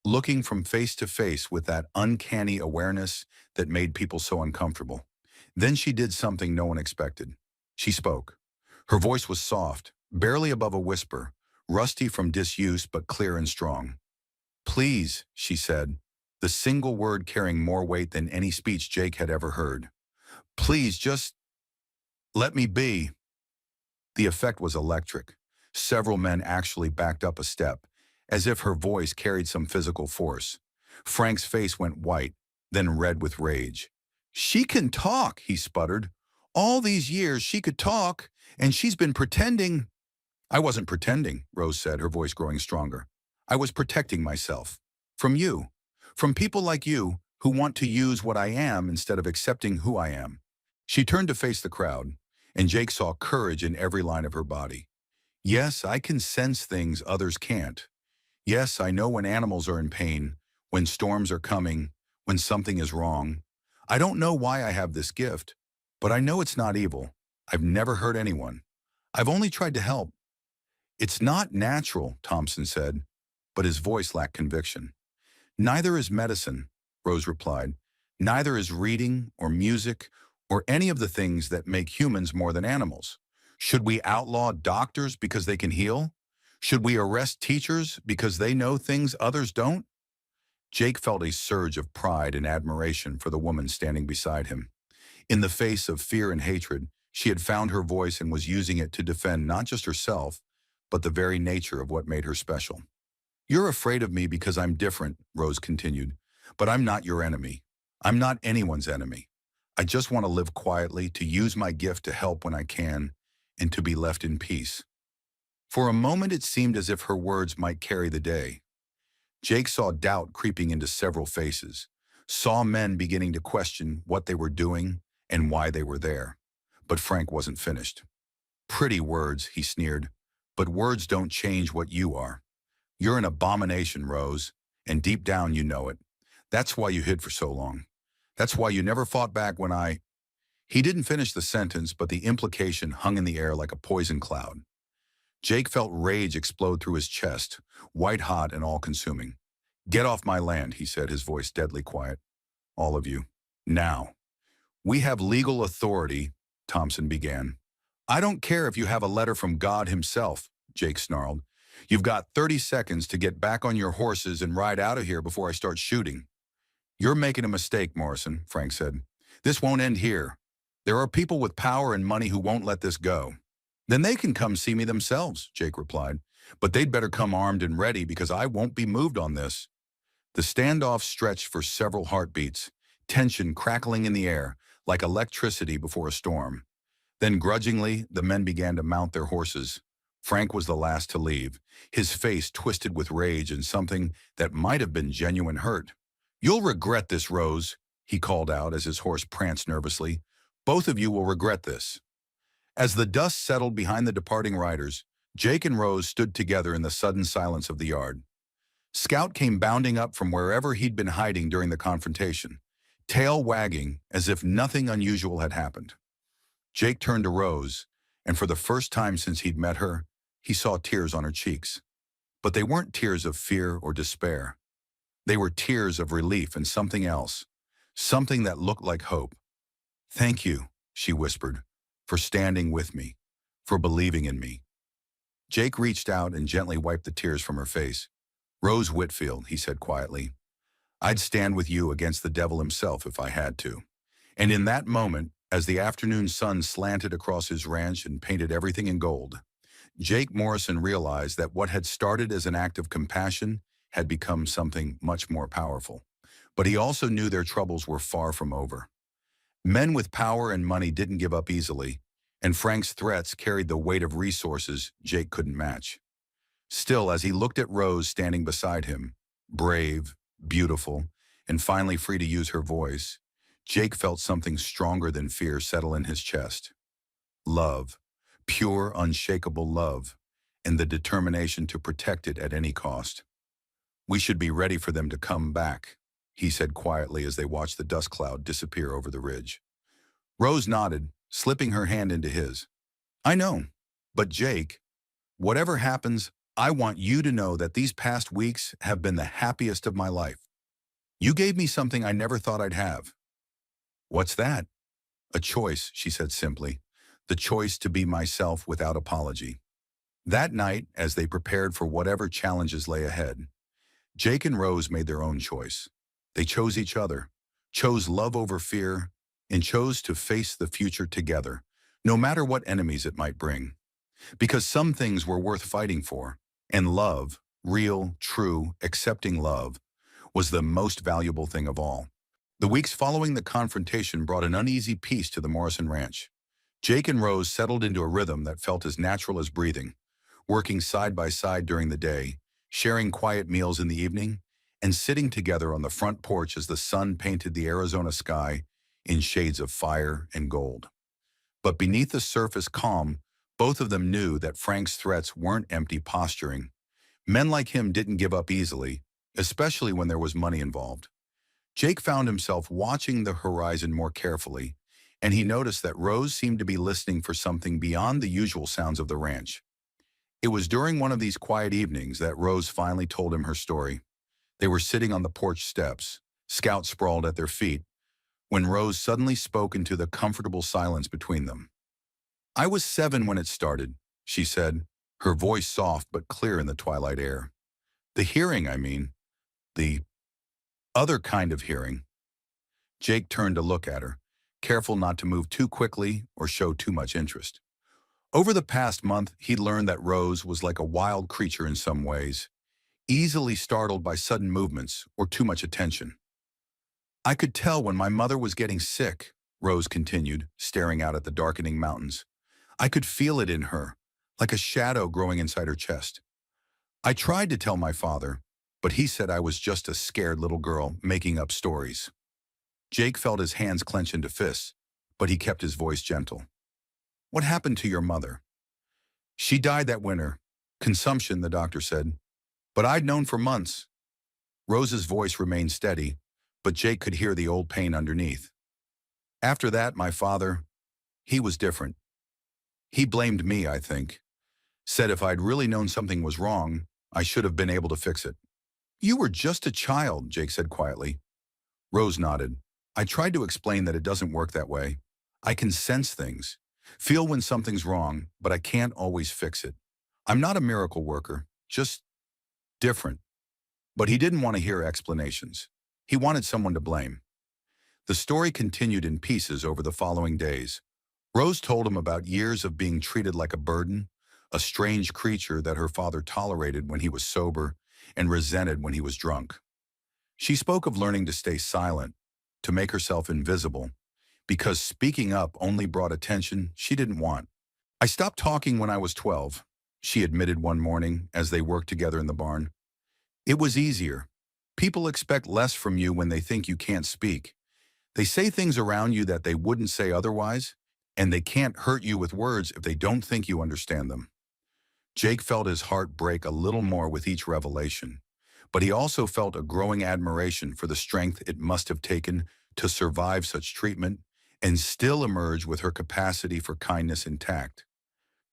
looking from face to face with that uncanny awareness that made people so uncomfortable. Then she did something no one expected. She spoke. Her voice was soft, barely above a whisper, rusty from disuse but clear and strong. "Please," she said, the single word carrying more weight than any speech Jake had ever heard. "Please, just let me be." The effect was electric. Several men actually backed up a step, as if her voice carried some physical force. Frank's face went white, then red with rage. "She can talk," he sputtered. "All these years she could talk, and she's been pretending." "I wasn't pretending," Rose said, her voice growing stronger. "I was protecting myself. From you. From people like you who want to use what I am instead of accepting who I am. She turned to face the crowd, and Jake saw courage in every line of her body. Yes, I can sense things others can't. Yes, I know when animals are in pain, when storms are coming, when something is wrong. I don't know why I have this gift, but I know it's not evil. I've never hurt anyone. I've only tried to help. It's not natural, Thompson said, but his voice lacked conviction. Neither is medicine, Rose replied. Neither is reading or music or any of the things that make humans more than animals. Should we outlaw doctors because they can heal? Should we arrest teachers because they know things others don't? Jake felt a surge of pride and admiration for the woman standing beside him. In the face of fear and hatred, she had found her voice and was using it to defend not just herself, but the very nature of what made her special. You're afraid of me because I'm different, Rose continued, but I'm not your enemy. I'm not anyone's enemy. I just want to live quietly, to use my gift to help when I can, and to be left in peace. For a moment it seemed as if her words might carry the day. Jake saw doubt creeping into several faces, saw men beginning to question what they were doing and why they were there. But Frank wasn't finished. Pretty words, he sneered, but words don't change what you are. You're an abomination, Rose, and deep down you know it. That's why you hid for so long. That's why you never fought back when I... He didn't finish the sentence, but the implication hung in the air like a poison cloud. Jake felt rage explode through his chest, white-hot and all-consuming. Get off my land, he said, his voice deadly quiet. All of you. Now. We have legal authority, Thompson began. I don't care if you have a letter from God himself, Jake snarled. You've got 30 seconds to get back on your horses and ride out of here before I start shooting. You're making a mistake, Morrison, Frank said. This won't end here. There are people with power and money who won't let this go. Then they can come see me themselves, Jake replied. But they'd better come armed and ready because I won't be moved on this. The standoff stretched for several heartbeats, tension crackling in the air like electricity before a storm. Then grudgingly, the men began to mount their horses. Frank was the last to leave, his face twisted with rage and something that might have been genuine hurt. You'll regret this, Rose, he called out as his horse pranced nervously. Both of you will regret this. As the dust settled behind the departing riders, Jake and Rose stood together in the sudden silence of the yard. Scout came bounding up from wherever he'd been hiding during the confrontation, tail wagging as if nothing unusual had happened. Jake turned to Rose, and for the first time since he'd met her, he saw tears on her cheeks. But they weren't tears of fear or despair. They were tears of relief and something else, something that looked like hope. Thank you, she whispered, for standing with me, for believing in me. Jake reached out and gently wiped the tears from her face. Rose Whitfield, he said quietly, I'd stand with you against the devil himself if I had to. And in that moment, as the afternoon sun slanted across his ranch and painted everything in gold, Jake Morrison realized that what had started as an act of compassion had become something much more powerful. But he also knew their troubles were far from over. Men with power and money didn't give up easily, and Frank's threats carried the weight of resources Jake couldn't match. Still, as he looked at Rose standing beside him, brave, beautiful, and finally free to use her voice, Jake felt something stronger than fear settle in his chest. Love, pure, unshakable love, and the determination to protect it at any cost. We should be ready for them to come back, he said quietly as they watched the dust cloud disappear over the ridge. Rose nodded, slipping her hand into his. I know, but Jake, whatever happens, I want you to know that these past weeks have been the happiest of my life. You gave me something I never thought I'd have. What's that? A choice, she said simply. The choice to be myself without apology. That night, as they prepared for whatever challenges lay ahead, Jake and Rose made their own choice. They chose each other, chose love over fear, and chose to face the future together, no matter what enemies it might bring. Because some things were worth fighting for, and love, real, true, accepting love, was the most valuable thing of all. The weeks following the confrontation brought an uneasy peace to the Morrison Ranch. Jake and Rose settled into a rhythm that felt as natural as breathing, working side by side during the day, sharing quiet meals in the evening, and sitting together on the front porch as the sun painted the Arizona sky in shades of fire and gold. But beneath the surface calm, both of them knew that Frank's threats weren't empty posturing. Men like him didn't give up easily, especially when there was money involved. Jake found himself watching the horizon more carefully, and he noticed that Rose seemed to be listening for something beyond the usual sounds of the ranch. It was during one of these quiet evenings that Rose finally told him her story. They were sitting on the porch steps, Scout sprawled at their feet, when Rose suddenly spoke into the comfortable silence between them. "I was 7 when it started," she said, her voice soft but clear in the twilight air. "The hearing, I mean. The other kind of hearing." Jake turned to look at her, careful not to move too quickly or show too much interest. Over the past month, he'd learned that Rose was like a wild creature in some ways, easily startled by sudden movements or too much attention. "I could tell when my mother was getting sick," Rose continued, staring out at the darkening mountains. "I could feel it in her, like a shadow growing inside her chest. I tried to tell my father, but he said I was just a scared little girl making up stories." Jake felt his hands clench into fists, but he kept his voice gentle. "What happened to your mother?" "She died that winter. Consumption, the doctor said. But I'd known for months." Rose's voice remained steady, but Jake could hear the old pain underneath. "After that, my father, he was different. He blamed me, I think. Said if I'd really known something was wrong, I should have been able to fix it." "You were just a child," Jake said quietly. Rose nodded. "I tried to explain that it doesn't work that way. I can sense things, feel when something's wrong, but I can't always fix it. I'm not a miracle worker, just different." But he didn't want to hear explanations. He wanted someone to blame. The story continued in pieces over the following days. Rose told him about years of being treated like a burden, a strange creature that her father tolerated when he was sober and resented when he was drunk. She spoke of learning to stay silent, to make herself invisible, because speaking up only brought attention she didn't want. "I stopped talking when I was 12, she admitted one morning as they worked together in the barn. "It was easier. People expect less from you when they think you can't speak. They say things around you that they wouldn't say otherwise, and they can't hurt you with words if they don't think you understand them." Jake felt his heart break a little more with each revelation, but he also felt a growing admiration for the strength it must have taken to survive such treatment and still emerge with her capacity for kindness intact.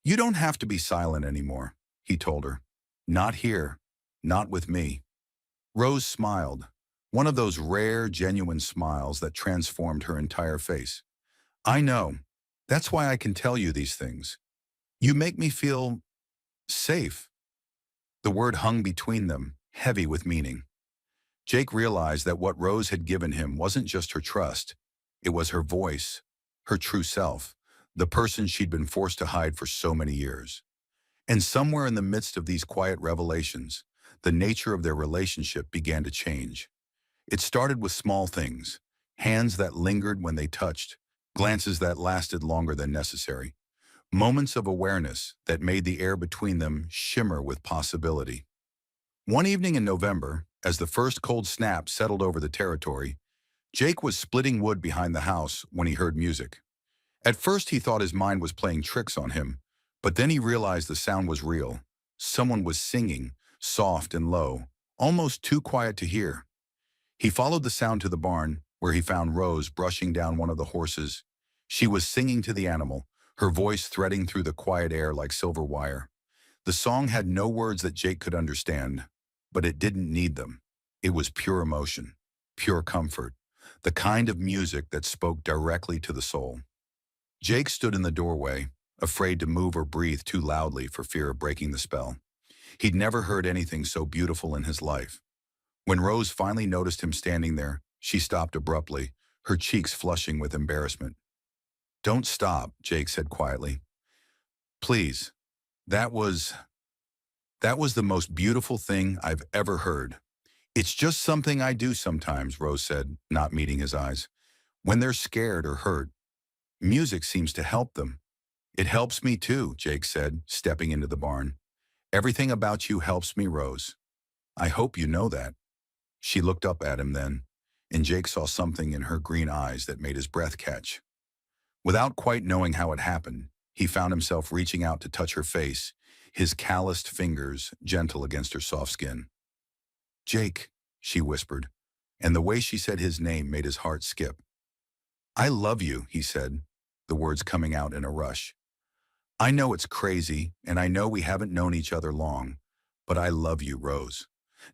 "You don't have to be silent anymore," he told her. "Not here, not with me." Rose smiled, one of those rare, genuine smiles that transformed her entire face. "I know. That's why I can tell you these things. You make me feel safe." The word hung between them, heavy with meaning. Jake realized that what Rose had given him wasn't just her trust. It was her voice, her true self, the person she'd been forced to hide for so many years. And somewhere in the midst of these quiet revelations, the nature of their relationship began to change. It started with small things, hands that lingered when they touched, glances that lasted longer than necessary, moments of awareness that made the air between them shimmer with possibility. One evening in November, as the first cold snap settled over the territory, Jake was splitting wood behind the house when he heard music. At first he thought his mind was playing tricks on him, but then he realized the sound was real. Someone was singing, soft and low, almost too quiet to hear. He followed the sound to the barn, where he found Rose brushing down one of the horses. She was singing to the animal, her voice threading through the quiet air like silver wire. The song had no words that Jake could understand, but it didn't need them. It was pure emotion, pure comfort, the kind of music that spoke directly to the soul. Jake stood in the doorway, afraid to move or breathe too loudly for fear of breaking the spell. He'd never heard anything so beautiful in his life. When Rose finally noticed him standing there, she stopped abruptly, her cheeks flushing with embarrassment. "Don't stop," Jake said quietly. "Please, that was the most beautiful thing I've ever heard." "It's just something I do sometimes," Rose said, not meeting his eyes. "When they're scared or hurt, music seems to help them." "It helps me too," Jake said, stepping into the barn. "Everything about you helps me, Rose. I hope you know that." She looked up at him then, and Jake saw something in her green eyes that made his breath catch. Without quite knowing how it happened, he found himself reaching out to touch her face, his calloused fingers gentle against her soft skin. "Jake," she whispered, and the way she said his name made his heart skip. "I love you," he said, the words coming out in a rush. "I know it's crazy, and I know we haven't known each other long, but I love you, Rose.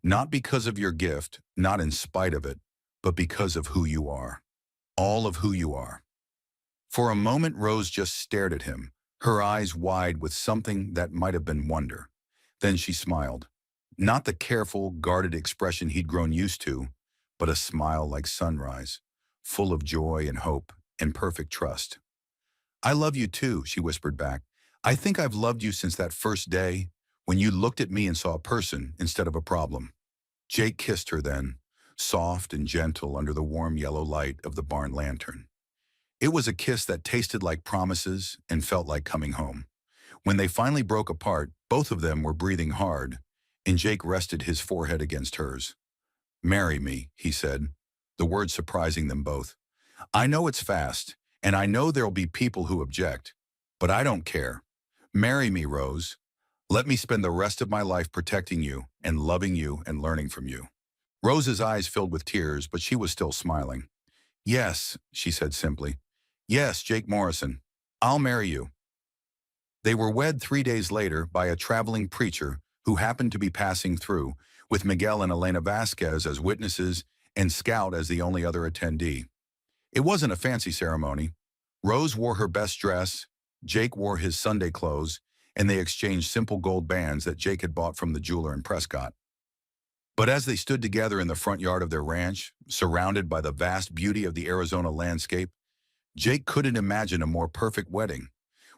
Not because of your gift, not in spite of it, but because of who you are. All of who you are." For a moment, Rose just stared at him, her eyes wide with something that might have been wonder. Then she smiled. Not the careful, guarded expression he'd grown used to, but a smile like sunrise, full of joy and hope and perfect trust. "I love you too," she whispered back. "I think I've loved you since that first day, when you looked at me and saw a person instead of a problem." Jake kissed her then, soft and gentle under the warm yellow light of the barn lantern. It was a kiss that tasted like promises and felt like coming home. When they finally broke apart, both of them were breathing hard, and Jake rested his forehead against hers. "Marry me," he said, the words surprising them both. "I know it's fast, and I know there'll be people who object, but I don't care. Marry me, Rose. Let me spend the rest of my life protecting you and loving you and learning from you." Rose's eyes filled with tears, but she was still smiling. "Yes," she said simply. "Yes, Jake Morrison. I'll marry you." They were wed 3 days later by a traveling preacher who happened to be passing through, with Miguel and Elena Vasquez as witnesses and Scout as the only other attendee. It wasn't a fancy ceremony. Rose wore her best dress, Jake wore his Sunday clothes, and they exchanged simple gold bands that Jake had bought from the jeweler in Prescott. But as they stood together in the front yard of their ranch, surrounded by the vast beauty of the Arizona landscape, Jake couldn't imagine a more perfect wedding.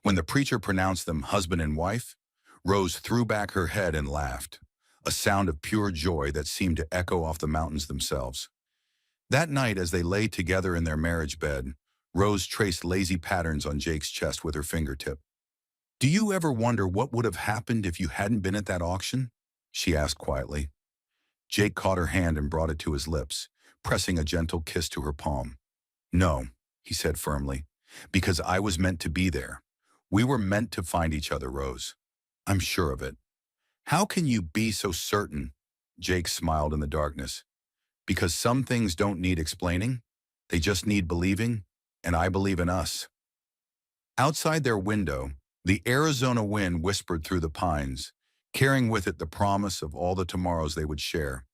When the preacher pronounced them husband and wife, Rose threw back her head and laughed, a sound of pure joy that seemed to echo off the mountains themselves. That night, as they lay together in their marriage bed, Rose traced lazy patterns on Jake's chest with her fingertip. "Do you ever wonder what would have happened if you hadn't been at that auction?" she asked quietly. Jake caught her hand and brought it to his lips, pressing a gentle kiss to her palm. "No," he said firmly, "because I was meant to be there. We were meant to find each other, Rose. I'm sure of it." "How can you be so certain?" Jake smiled in the darkness. "Because some things don't need explaining. They just need believing, and I believe in us." Outside their window, the Arizona wind whispered through the pines, carrying with it the promise of all the tomorrows they would share.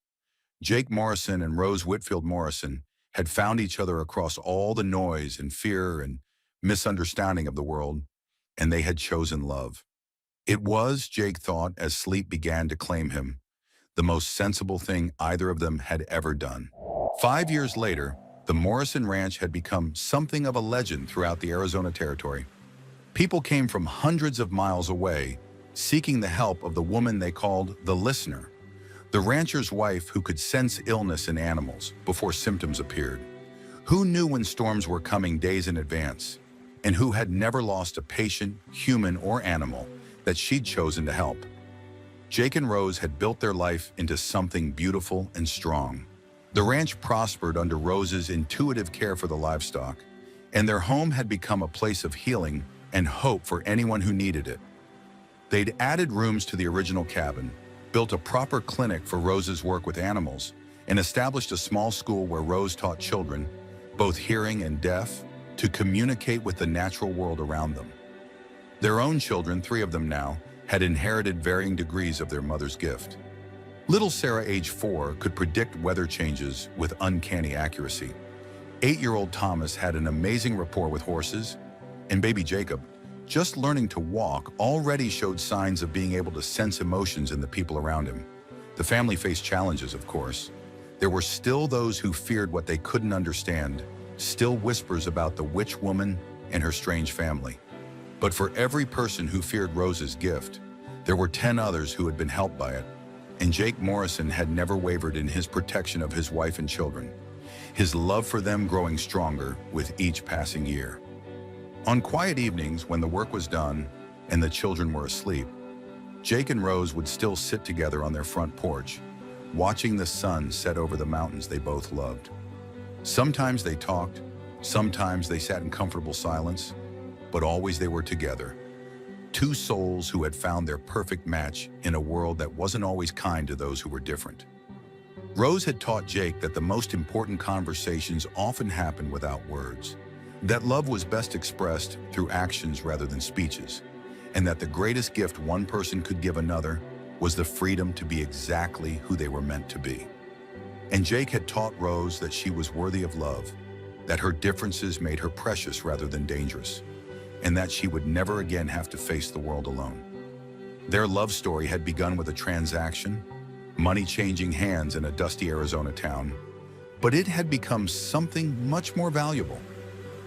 Jake Morrison and Rose Whitfield Morrison had found each other across all the noise and fear and misunderstanding of the world, and they had chosen love. It was, Jake thought, as sleep began to claim him, the most sensible thing either of them had ever done. 5 years later, the Morrison Ranch had become something of a legend throughout the Arizona Territory. People came from hundreds of miles away, seeking the help of the woman they called the listener, the rancher's wife who could sense illness in animals before symptoms appeared, who knew when storms were coming days in advance, and who had never lost a patient, human or animal, that she'd chosen to help. Jake and Rose had built their life into something beautiful and strong. The ranch prospered under Rose's intuitive care for the livestock, and their home had become a place of healing and hope for anyone who needed it. They'd added rooms to the original cabin, built a proper clinic for Rose's work with animals, and established a small school where Rose taught children, both hearing and deaf, to communicate with the natural world around them. Their own children, 3 of them now, had inherited varying degrees of their mother's gift. Little Sarah, age 4, could predict weather changes with uncanny accuracy. 8-year-old Thomas had an amazing rapport with horses, and baby Jacob, just learning to walk, already showed signs of being able to sense emotions in the people around him. The family faced challenges, of course. There were still those who feared what they couldn't understand, still whispers about the witch woman and her strange family. But for every person who feared Rose's gift, there were 10 others who had been helped by it, and Jake Morrison had never wavered in his protection of his wife and children, his love for them growing stronger with each passing year. On quiet evenings when the work was done and the children were asleep, Jake and Rose would still sit together on their front porch, watching the sun set over the mountains they both loved. Sometimes they talked, sometimes they sat in comfortable silence, but always they were together. Two souls who had found their perfect match in a world that wasn't always kind to those who were different. Rose had taught Jake that the most important conversations often happen without words, that love was best expressed through actions rather than speeches, and that the greatest gift one person could give another was the freedom to be exactly who they were meant to be. And Jake had taught Rose that she was worthy of love, that her differences made her precious rather than dangerous, and that she would never again have to face the world alone. Their love story had begun with a transaction, money changing hands in a dusty Arizona town, but it had become something much more valuable,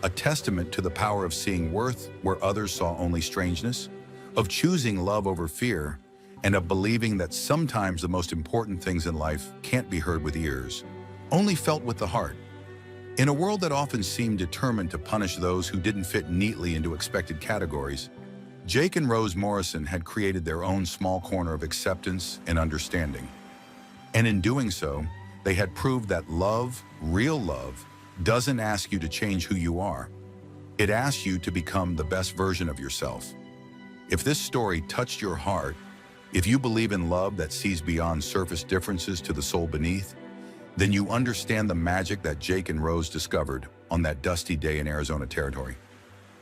a testament to the power of seeing worth where others saw only strangeness, of choosing love over fear, and of believing that sometimes the most important things in life can't be heard with ears, only felt with the heart. In a world that often seemed determined to punish those who didn't fit neatly into expected categories, Jake and Rose Morrison had created their own small corner of acceptance and understanding. And in doing so, they had proved that love, real love, doesn't ask you to change who you are. It asks you to become the best version of yourself. If this story touched your heart, if you believe in love that sees beyond surface differences to the soul beneath, then you understand the magic that Jake and Rose discovered on that dusty day in Arizona territory.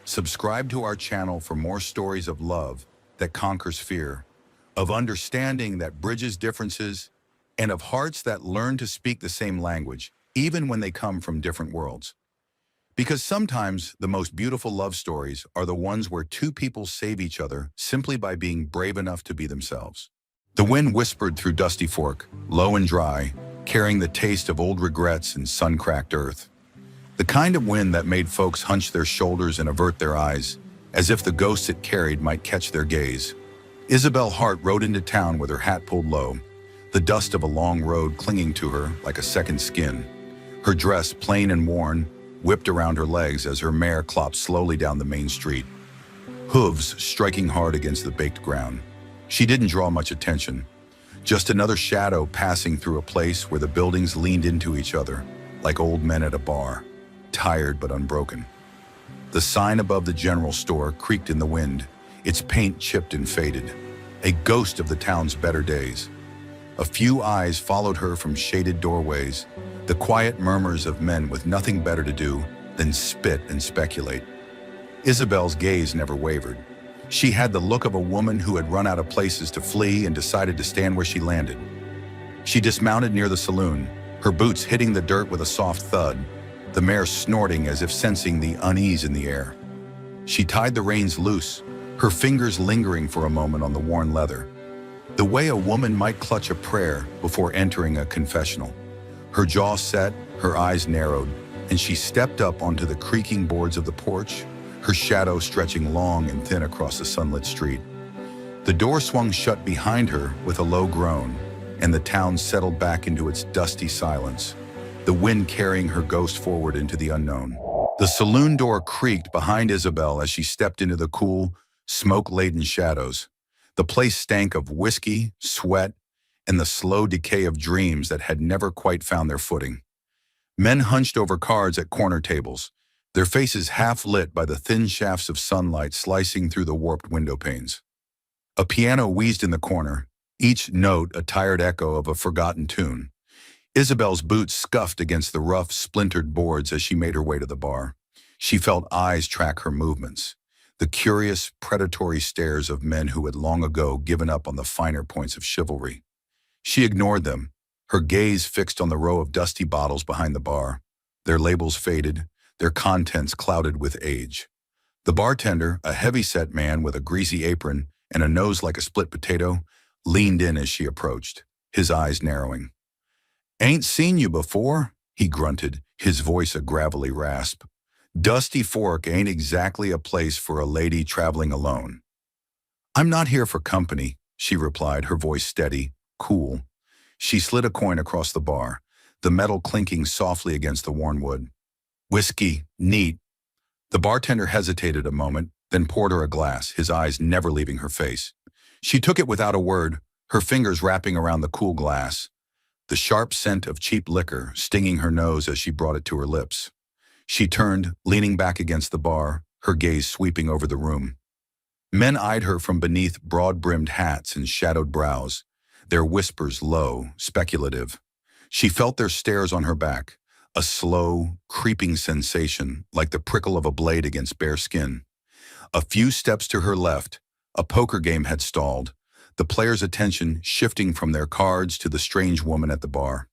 Subscribe to our channel for more stories of love that conquers fear, of understanding that bridges differences, and of hearts that learn to speak the same language, even when they come from different worlds. Because sometimes the most beautiful love stories are the ones where two people save each other simply by being brave enough to be themselves. The wind whispered through Dusty Fork, low and dry, carrying the taste of old regrets and sun-cracked earth. The kind of wind that made folks hunch their shoulders and avert their eyes, as if the ghosts it carried might catch their gaze. Isabel Hart rode into town with her hat pulled low, the dust of a long road clinging to her like a second skin. Her dress, plain and worn, whipped around her legs as her mare clopped slowly down the main street, hooves striking hard against the baked ground. She didn't draw much attention, just another shadow passing through a place where the buildings leaned into each other, like old men at a bar, tired but unbroken. The sign above the general store creaked in the wind, its paint chipped and faded, a ghost of the town's better days. A few eyes followed her from shaded doorways, the quiet murmurs of men with nothing better to do than spit and speculate. Isabel's gaze never wavered. She had the look of a woman who had run out of places to flee and decided to stand where she landed. She dismounted near the saloon, her boots hitting the dirt with a soft thud, the mare snorting as if sensing the unease in the air. She tied the reins loose, her fingers lingering for a moment on the worn leather, the way a woman might clutch a prayer before entering a confessional. Her jaw set, her eyes narrowed, and she stepped up onto the creaking boards of the porch, her shadow stretching long and thin across the sunlit street. The door swung shut behind her with a low groan, and the town settled back into its dusty silence, the wind carrying her ghost forward into the unknown. The saloon door creaked behind Isabel as she stepped into the cool, smoke-laden shadows. The place stank of whiskey, sweat, and the slow decay of dreams that had never quite found their footing. Men hunched over cards at corner tables, their faces half lit by the thin shafts of sunlight slicing through the warped window panes. A piano wheezed in the corner, each note a tired echo of a forgotten tune. Isabel's boots scuffed against the rough, splintered boards as she made her way to the bar. She felt eyes track her movements, the curious, predatory stares of men who had long ago given up on the finer points of chivalry. She ignored them, her gaze fixed on the row of dusty bottles behind the bar, their labels faded, their contents clouded with age. The bartender, a heavy-set man with a greasy apron and a nose like a split potato, leaned in as she approached, his eyes narrowing. "Ain't seen you before," he grunted, his voice a gravelly rasp. "Dusty Fork ain't exactly a place for a lady traveling alone." "I'm not here for company," she replied, her voice steady, cool. She slid a coin across the bar, the metal clinking softly against the worn wood. "Whiskey, neat." The bartender hesitated a moment, then poured her a glass, his eyes never leaving her face. She took it without a word, her fingers wrapping around the cool glass. the sharp scent of cheap liquor stinging her nose as she brought it to her lips. She turned, leaning back against the bar, her gaze sweeping over the room. Men eyed her from beneath broad-brimmed hats and shadowed brows, their whispers low, speculative. She felt their stares on her back, a slow, creeping sensation like the prickle of a blade against bare skin. A few steps to her left, a poker game had stalled, the players' attention shifting from their cards to the strange woman at the bar.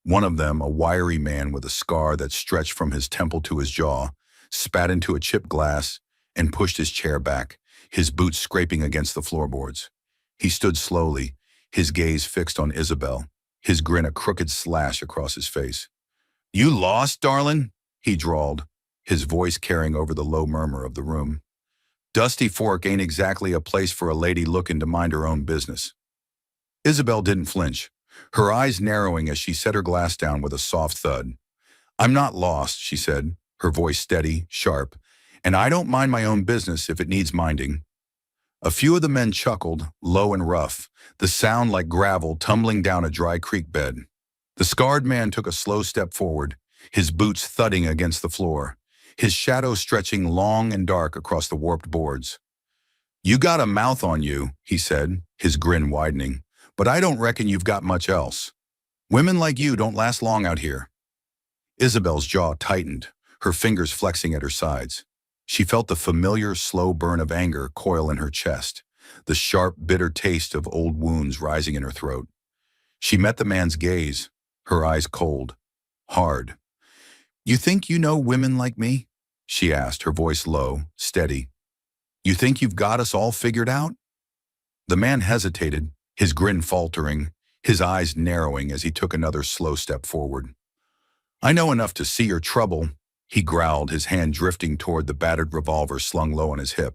One of them, a wiry man with a scar that stretched from his temple to his jaw, spat into a chipped glass and pushed his chair back, his boots scraping against the floorboards. He stood slowly, his gaze fixed on Isabel, his grin a crooked slash across his face. "You lost, darling?" he drawled, his voice carrying over the low murmur of the room. "Dusty Fork ain't exactly a place for a lady looking to mind her own business." Isabel didn't flinch, her eyes narrowing as she set her glass down with a soft thud. "I'm not lost," she said, her voice steady, sharp, "and I don't mind my own business if it needs minding." A few of the men chuckled, low and rough, the sound like gravel tumbling down a dry creek bed. The scarred man took a slow step forward, his boots thudding against the floor, his shadow stretching long and dark across the warped boards. "You got a mouth on you," he said, his grin widening, "but I don't reckon you've got much else. Women like you don't last long out here." Isabel's jaw tightened, her fingers flexing at her sides. She felt the familiar, slow burn of anger coil in her chest, the sharp, bitter taste of old wounds rising in her throat. She met the man's gaze, her eyes cold, hard. "You think you know women like me?" she asked, her voice low, steady. "You think you've got us all figured out?" The man hesitated, his grin faltering, his eyes narrowing as he took another slow step forward. "I know enough to see your trouble," he growled, his hand drifting toward the battered revolver slung low on his hip.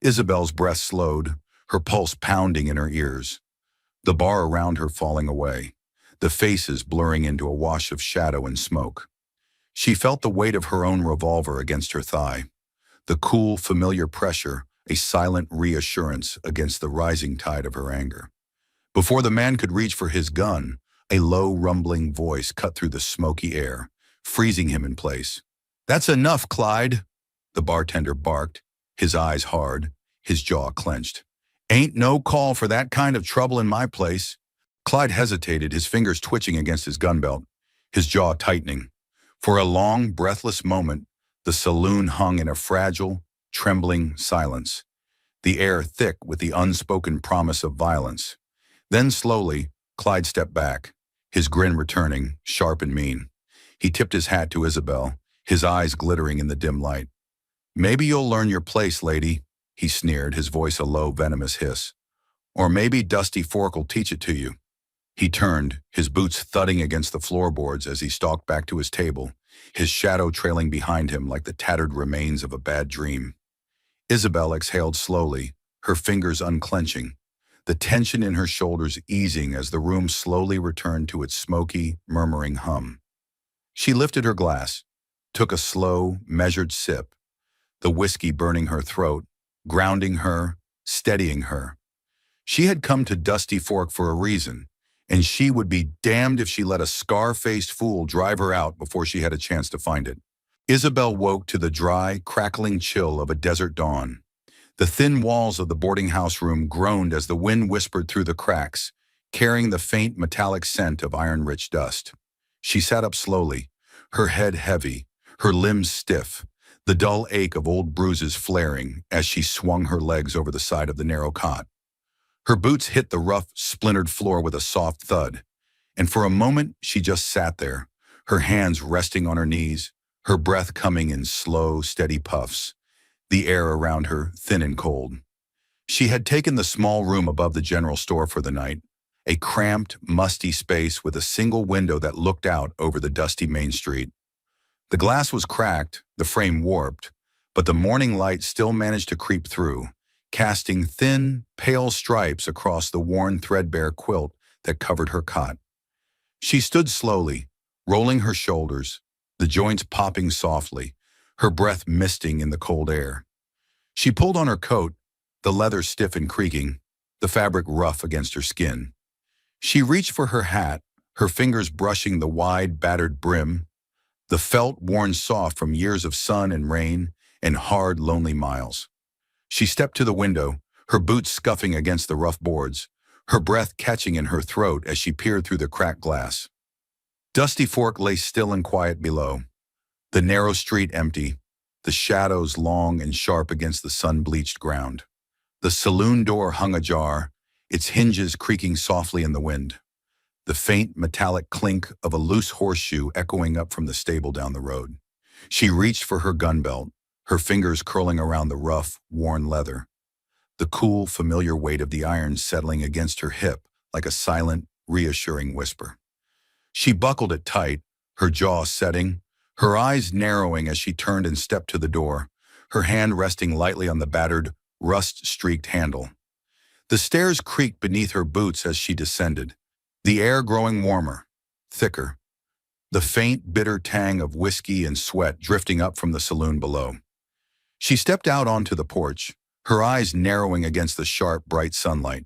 Isabel's breath slowed, her pulse pounding in her ears. The bar around her falling away, the faces blurring into a wash of shadow and smoke. She felt the weight of her own revolver against her thigh, the cool, familiar pressure, a silent reassurance against the rising tide of her anger. Before the man could reach for his gun, a low, rumbling voice cut through the smoky air, freezing him in place. "That's enough, Clyde," the bartender barked, his eyes hard, his jaw clenched. "Ain't no call for that kind of trouble in my place." Clyde hesitated, his fingers twitching against his gun belt, his jaw tightening. For a long, breathless moment, the saloon hung in a fragile, trembling silence, the air thick with the unspoken promise of violence. Then slowly, Clyde stepped back, his grin returning, sharp and mean. He tipped his hat to Isabel, his eyes glittering in the dim light. "Maybe you'll learn your place, lady," he sneered, his voice a low, venomous hiss. "Or maybe Dusty Fork'll teach it to you." He turned, his boots thudding against the floorboards as he stalked back to his table, his shadow trailing behind him like the tattered remains of a bad dream. Isabel exhaled slowly, her fingers unclenching, the tension in her shoulders easing as the room slowly returned to its smoky, murmuring hum. She lifted her glass, took a slow, measured sip, the whiskey burning her throat, grounding her, steadying her. She had come to Dusty Fork for a reason, and she would be damned if she let a scar-faced fool drive her out before she had a chance to find it. Isabel woke to the dry, crackling chill of a desert dawn. The thin walls of the boarding house room groaned as the wind whispered through the cracks, carrying the faint metallic scent of iron-rich dust. She sat up slowly, her head heavy, her limbs stiff, the dull ache of old bruises flaring as she swung her legs over the side of the narrow cot. Her boots hit the rough, splintered floor with a soft thud, and for a moment she just sat there, her hands resting on her knees, her breath coming in slow, steady puffs, the air around her thin and cold. She had taken the small room above the general store for the night, a cramped, musty space with a single window that looked out over the dusty main street. The glass was cracked, the frame warped, but the morning light still managed to creep through, casting thin, pale stripes across the worn, threadbare quilt that covered her cot. She stood slowly, rolling her shoulders, the joints popping softly, her breath misting in the cold air. She pulled on her coat, the leather stiff and creaking, the fabric rough against her skin. She reached for her hat, her fingers brushing the wide, battered brim, the felt worn soft from years of sun and rain and hard, lonely miles. She stepped to the window, her boots scuffing against the rough boards, her breath catching in her throat as she peered through the cracked glass. Dusty Fork lay still and quiet below, the narrow street empty, the shadows long and sharp against the sun-bleached ground. The saloon door hung ajar, its hinges creaking softly in the wind, the faint metallic clink of a loose horseshoe echoing up from the stable down the road. She reached for her gun belt, her fingers curling around the rough, worn leather, the cool, familiar weight of the iron settling against her hip like a silent, reassuring whisper. She buckled it tight, her jaw setting, her eyes narrowing as she turned and stepped to the door, her hand resting lightly on the battered, rust-streaked handle. The stairs creaked beneath her boots as she descended, the air growing warmer, thicker, the faint, bitter tang of whiskey and sweat drifting up from the saloon below. She stepped out onto the porch, her eyes narrowing against the sharp, bright sunlight,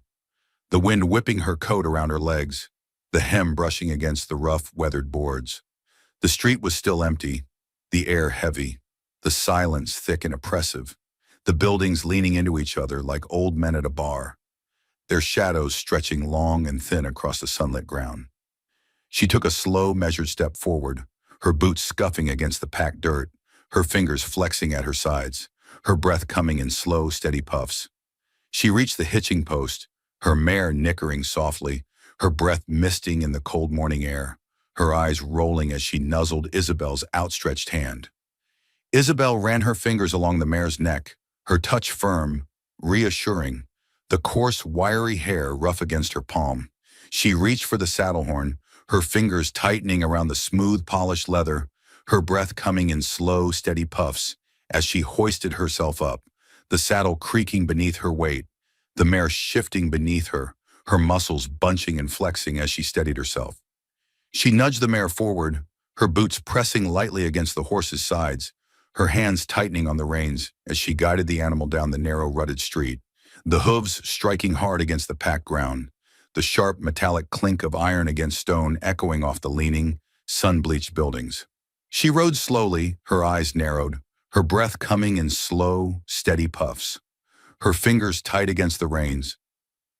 the wind whipping her coat around her legs, the hem brushing against the rough, weathered boards. The street was still empty, the air heavy, the silence thick and oppressive, the buildings leaning into each other like old men at a bar, their shadows stretching long and thin across the sunlit ground. She took a slow, measured step forward, her boots scuffing against the packed dirt, her fingers flexing at her sides, her breath coming in slow, steady puffs. She reached the hitching post, her mare nickering softly, her breath misting in the cold morning air, her eyes rolling as she nuzzled Isabel's outstretched hand. Isabel ran her fingers along the mare's neck, her touch firm, reassuring, the coarse, wiry hair rough against her palm. She reached for the saddle horn, her fingers tightening around the smooth, polished leather, her breath coming in slow, steady puffs as she hoisted herself up, the saddle creaking beneath her weight, the mare shifting beneath her, her muscles bunching and flexing as she steadied herself. She nudged the mare forward, her boots pressing lightly against the horse's sides, her hands tightening on the reins as she guided the animal down the narrow, rutted street, the hooves striking hard against the packed ground, the sharp metallic clink of iron against stone echoing off the leaning, sun-bleached buildings. She rode slowly, her eyes narrowed, her breath coming in slow, steady puffs, her fingers tight against the reins,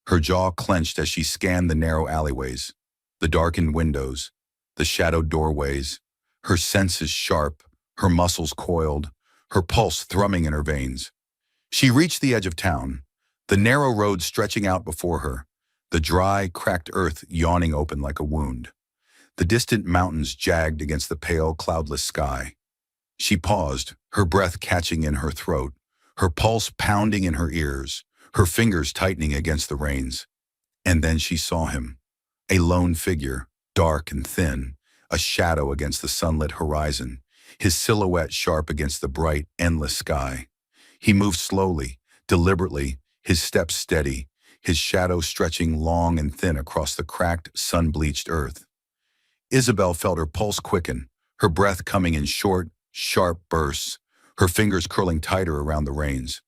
her jaw clenched as she scanned the narrow alleyways, the darkened windows, the shadowed doorways, her senses sharp, her muscles coiled, her pulse thrumming in her veins. She reached the edge of town, the narrow road stretching out before her, the dry, cracked earth yawning open like a wound. The distant mountains jagged against the pale, cloudless sky. She paused, her breath catching in her throat, her pulse pounding in her ears, her fingers tightening against the reins. And then she saw him, a lone figure, dark and thin, a shadow against the sunlit horizon, his silhouette sharp against the bright, endless sky. He moved slowly, deliberately, his steps steady, his shadow stretching long and thin across the cracked, sun-bleached earth. Isabel felt her pulse quicken, her breath coming in short, sharp bursts, her fingers curling tighter around the reins,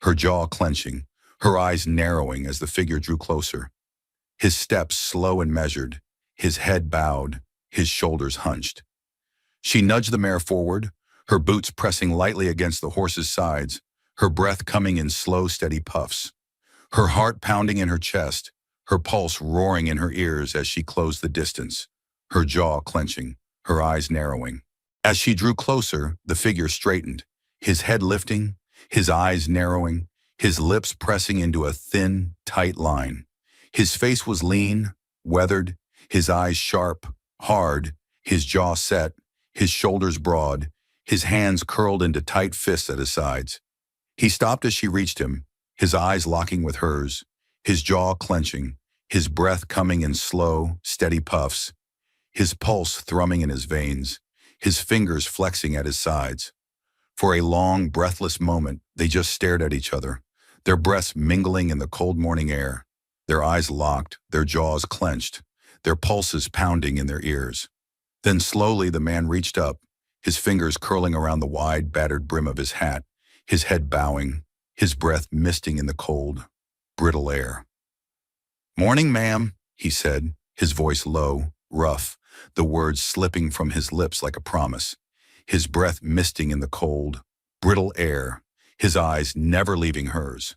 her jaw clenching, her eyes narrowing as the figure drew closer. His steps slow and measured, his head bowed, his shoulders hunched. She nudged the mare forward, her boots pressing lightly against the horse's sides, her breath coming in slow, steady puffs, her heart pounding in her chest, her pulse roaring in her ears as she closed the distance, her jaw clenching, her eyes narrowing. As she drew closer, the figure straightened, his head lifting, his eyes narrowing, his lips pressing into a thin, tight line. His face was lean, weathered, his eyes sharp, hard, his jaw set, his shoulders broad, his hands curled into tight fists at his sides. He stopped as she reached him, his eyes locking with hers, his jaw clenching, his breath coming in slow, steady puffs, his pulse thrumming in his veins, his fingers flexing at his sides. For a long, breathless moment, they just stared at each other, their breaths mingling in the cold morning air, their eyes locked, their jaws clenched, their pulses pounding in their ears. Then slowly the man reached up, his fingers curling around the wide, battered brim of his hat, his head bowing, his breath misting in the cold, brittle air. "Morning, ma'am," he said, his voice low, rough, the words slipping from his lips like a promise, his breath misting in the cold, brittle air, his eyes never leaving hers.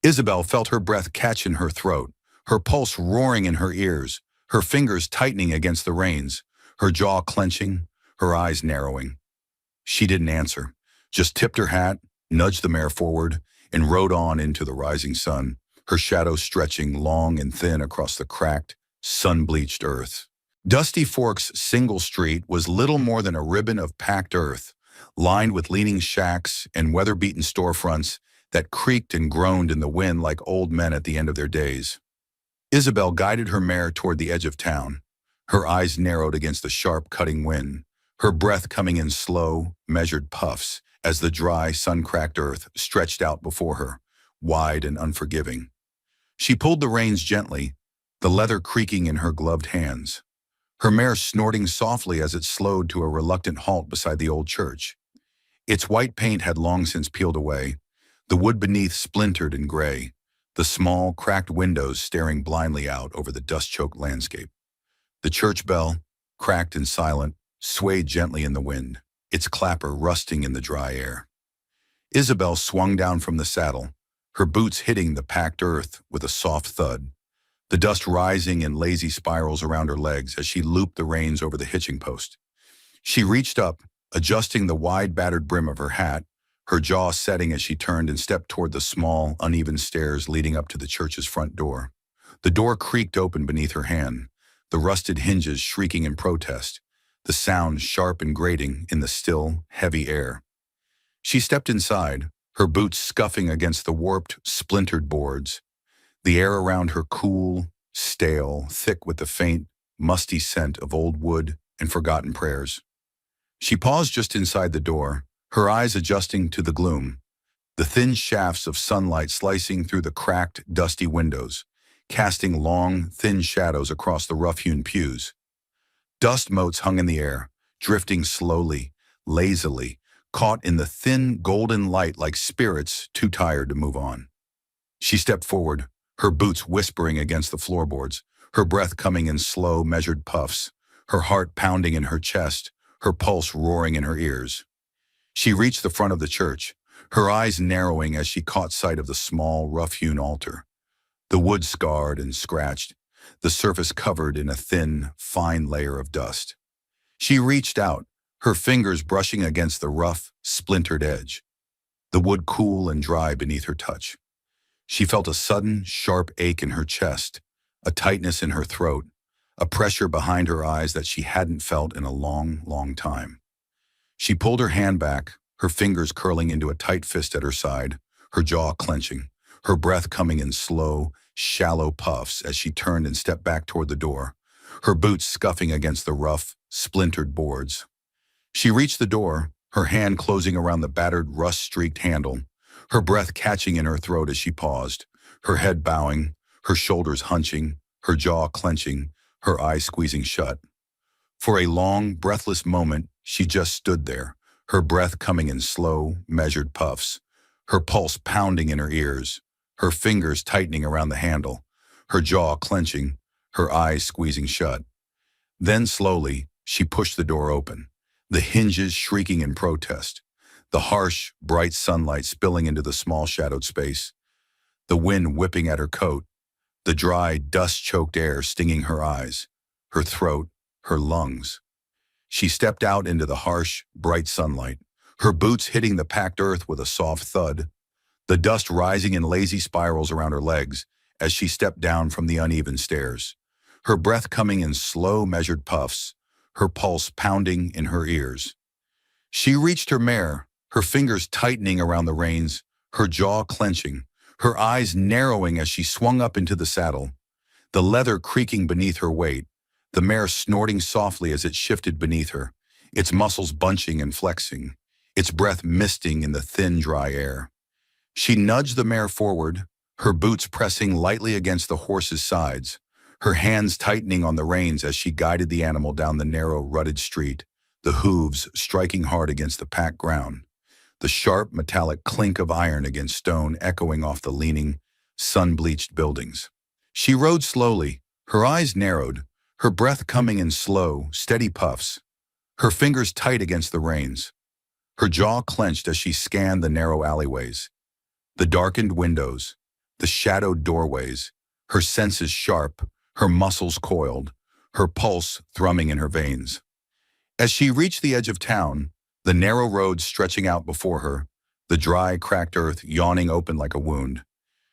Isabel felt her breath catch in her throat, her pulse roaring in her ears, her fingers tightening against the reins, her jaw clenching, her eyes narrowing. She didn't answer, just tipped her hat, nudged the mare forward, and rode on into the rising sun, her shadow stretching long and thin across the cracked, sun-bleached earth. Dusty Fork's single street was little more than a ribbon of packed earth, lined with leaning shacks and weather-beaten storefronts that creaked and groaned in the wind like old men at the end of their days. Isabel guided her mare toward the edge of town, her eyes narrowed against the sharp, cutting wind, her breath coming in slow, measured puffs as the dry, sun-cracked earth stretched out before her, wide and unforgiving. She pulled the reins gently, the leather creaking in her gloved hands, her mare snorting softly as it slowed to a reluctant halt beside the old church. Its white paint had long since peeled away, the wood beneath splintered and gray, the small, cracked windows staring blindly out over the dust-choked landscape. The church bell, cracked and silent, swayed gently in the wind, its clapper rusting in the dry air. Isabel swung down from the saddle, her boots hitting the packed earth with a soft thud, the dust rising in lazy spirals around her legs as she looped the reins over the hitching post. She reached up, adjusting the wide, battered brim of her hat, her jaw setting as she turned and stepped toward the small, uneven stairs leading up to the church's front door. The door creaked open beneath her hand, the rusted hinges shrieking in protest, the sound sharp and grating in the still, heavy air. She stepped inside, her boots scuffing against the warped, splintered boards, the air around her cool, stale, thick with the faint, musty scent of old wood and forgotten prayers. She paused just inside the door, her eyes adjusting to the gloom, the thin shafts of sunlight slicing through the cracked, dusty windows, casting long, thin shadows across the rough-hewn pews. Dust motes hung in the air, drifting slowly, lazily, caught in the thin, golden light like spirits too tired to move on. She stepped forward, her boots whispering against the floorboards, her breath coming in slow, measured puffs, her heart pounding in her chest, her pulse roaring in her ears. She reached the front of the church, her eyes narrowing as she caught sight of the small, rough-hewn altar. The wood scarred and scratched, the surface covered in a thin, fine layer of dust. She reached out, her fingers brushing against the rough, splintered edge, the wood cool and dry beneath her touch. She felt a sudden, sharp ache in her chest, a tightness in her throat, a pressure behind her eyes that she hadn't felt in a long, long time. She pulled her hand back, her fingers curling into a tight fist at her side, her jaw clenching, her breath coming in slow, shallow puffs as she turned and stepped back toward the door, her boots scuffing against the rough, splintered boards. She reached the door, her hand closing around the battered, rust-streaked handle, her breath catching in her throat as she paused, her head bowing, her shoulders hunching, her jaw clenching, her eyes squeezing shut. For a long, breathless moment, she just stood there, her breath coming in slow, measured puffs, her pulse pounding in her ears, her fingers tightening around the handle, her jaw clenching, her eyes squeezing shut. Then slowly, she pushed the door open, the hinges shrieking in protest, the harsh, bright sunlight spilling into the small shadowed space, the wind whipping at her coat, the dry, dust-choked air stinging her eyes, her throat, her lungs. She stepped out into the harsh, bright sunlight, her boots hitting the packed earth with a soft thud, the dust rising in lazy spirals around her legs as she stepped down from the uneven stairs, her breath coming in slow, measured puffs, her pulse pounding in her ears. She reached her mare, her fingers tightening around the reins, her jaw clenching, her eyes narrowing as she swung up into the saddle, the leather creaking beneath her weight, the mare snorting softly as it shifted beneath her, its muscles bunching and flexing, its breath misting in the thin, dry air. She nudged the mare forward, her boots pressing lightly against the horse's sides, her hands tightening on the reins as she guided the animal down the narrow, rutted street, the hooves striking hard against the packed ground, the sharp, metallic clink of iron against stone echoing off the leaning, sun-bleached buildings. She rode slowly, her eyes narrowed, her breath coming in slow, steady puffs, her fingers tight against the reins, her jaw clenched as she scanned the narrow alleyways, the darkened windows, the shadowed doorways, her senses sharp, her muscles coiled, her pulse thrumming in her veins. As she reached the edge of town, the narrow road stretching out before her, the dry, cracked earth yawning open like a wound,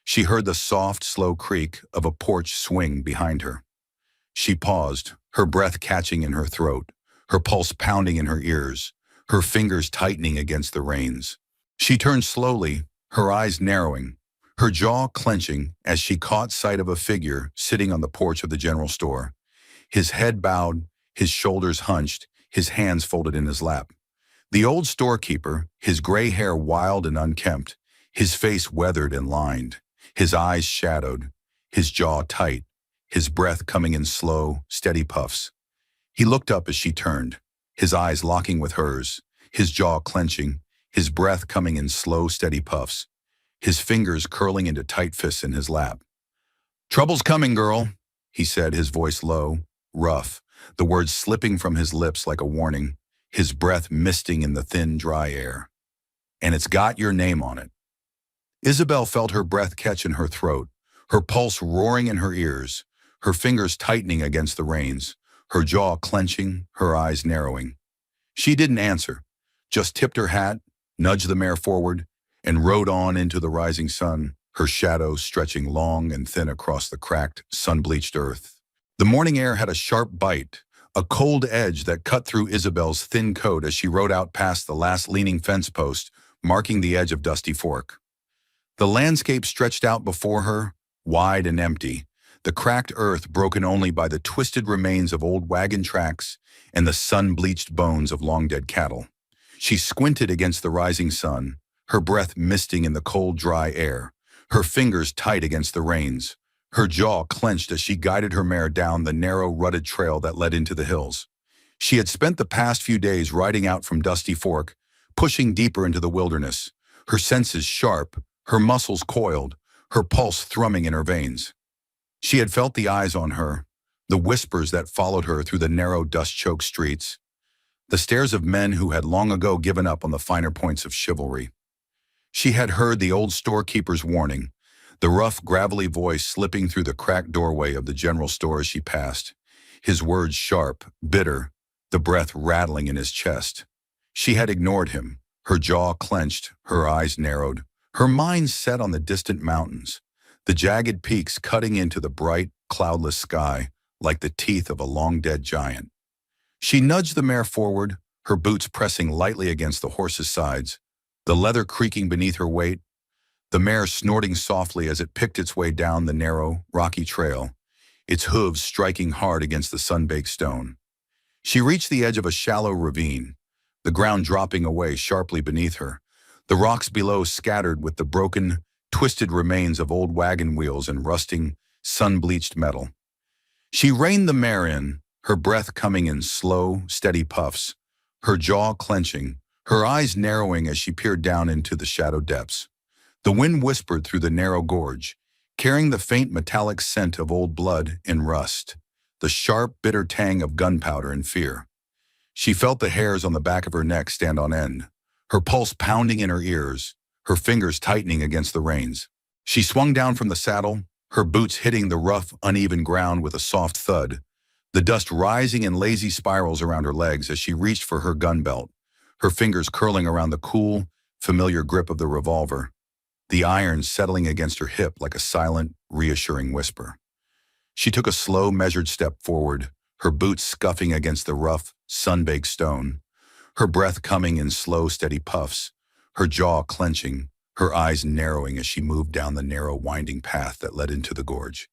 she heard the soft, slow creak of a porch swing behind her. She paused, her breath catching in her throat, her pulse pounding in her ears, her fingers tightening against the reins. She turned slowly, her eyes narrowing, her jaw clenching as she caught sight of a figure sitting on the porch of the general store. His head bowed, his shoulders hunched, his hands folded in his lap. The old storekeeper, his gray hair wild and unkempt, his face weathered and lined, his eyes shadowed, his jaw tight, his breath coming in slow, steady puffs. He looked up as she turned, his eyes locking with hers, his jaw clenching, his breath coming in slow, steady puffs, his fingers curling into tight fists in his lap. "Trouble's coming, girl," he said, his voice low, rough, the words slipping from his lips like a warning, his breath misting in the thin, dry air. "And it's got your name on it." Isabel felt her breath catch in her throat, her pulse roaring in her ears, her fingers tightening against the reins, her jaw clenching, her eyes narrowing. She didn't answer, just tipped her hat, nudged the mare forward, and rode on into the rising sun, her shadow stretching long and thin across the cracked, sun-bleached earth. The morning air had a sharp bite, a cold edge that cut through Isabel's thin coat as she rode out past the last leaning fence post, marking the edge of Dusty Fork. The landscape stretched out before her, wide and empty, the cracked earth broken only by the twisted remains of old wagon tracks and the sun-bleached bones of long-dead cattle. She squinted against the rising sun, her breath misting in the cold, dry air, her fingers tight against the reins, her jaw clenched as she guided her mare down the narrow, rutted trail that led into the hills. She had spent the past few days riding out from Dusty Fork, pushing deeper into the wilderness, her senses sharp, her muscles coiled, her pulse thrumming in her veins. She had felt the eyes on her, the whispers that followed her through the narrow, dust-choked streets, the stares of men who had long ago given up on the finer points of chivalry. She had heard the old storekeeper's warning, the rough, gravelly voice slipping through the cracked doorway of the general store as she passed, his words sharp, bitter, the breath rattling in his chest. She had ignored him, her jaw clenched, her eyes narrowed, her mind set on the distant mountains, the jagged peaks cutting into the bright, cloudless sky like the teeth of a long-dead giant. She nudged the mare forward, her boots pressing lightly against the horse's sides, the leather creaking beneath her weight, the mare snorting softly as it picked its way down the narrow, rocky trail, its hooves striking hard against the sun-baked stone. She reached the edge of a shallow ravine, the ground dropping away sharply beneath her, the rocks below scattered with the broken, twisted remains of old wagon wheels and rusting, sun-bleached metal. She reined the mare in, her breath coming in slow, steady puffs, her jaw clenching, her eyes narrowing as she peered down into the shadow depths. The wind whispered through the narrow gorge, carrying the faint metallic scent of old blood and rust, the sharp, bitter tang of gunpowder and fear. She felt the hairs on the back of her neck stand on end, her pulse pounding in her ears, her fingers tightening against the reins. She swung down from the saddle, her boots hitting the rough, uneven ground with a soft thud, the dust rising in lazy spirals around her legs as she reached for her gun belt, her fingers curling around the cool, familiar grip of the revolver, the iron settling against her hip like a silent, reassuring whisper. She took a slow, measured step forward, her boots scuffing against the rough, sun-baked stone, her breath coming in slow, steady puffs, her jaw clenching, her eyes narrowing as she moved down the narrow, winding path that led into the gorge.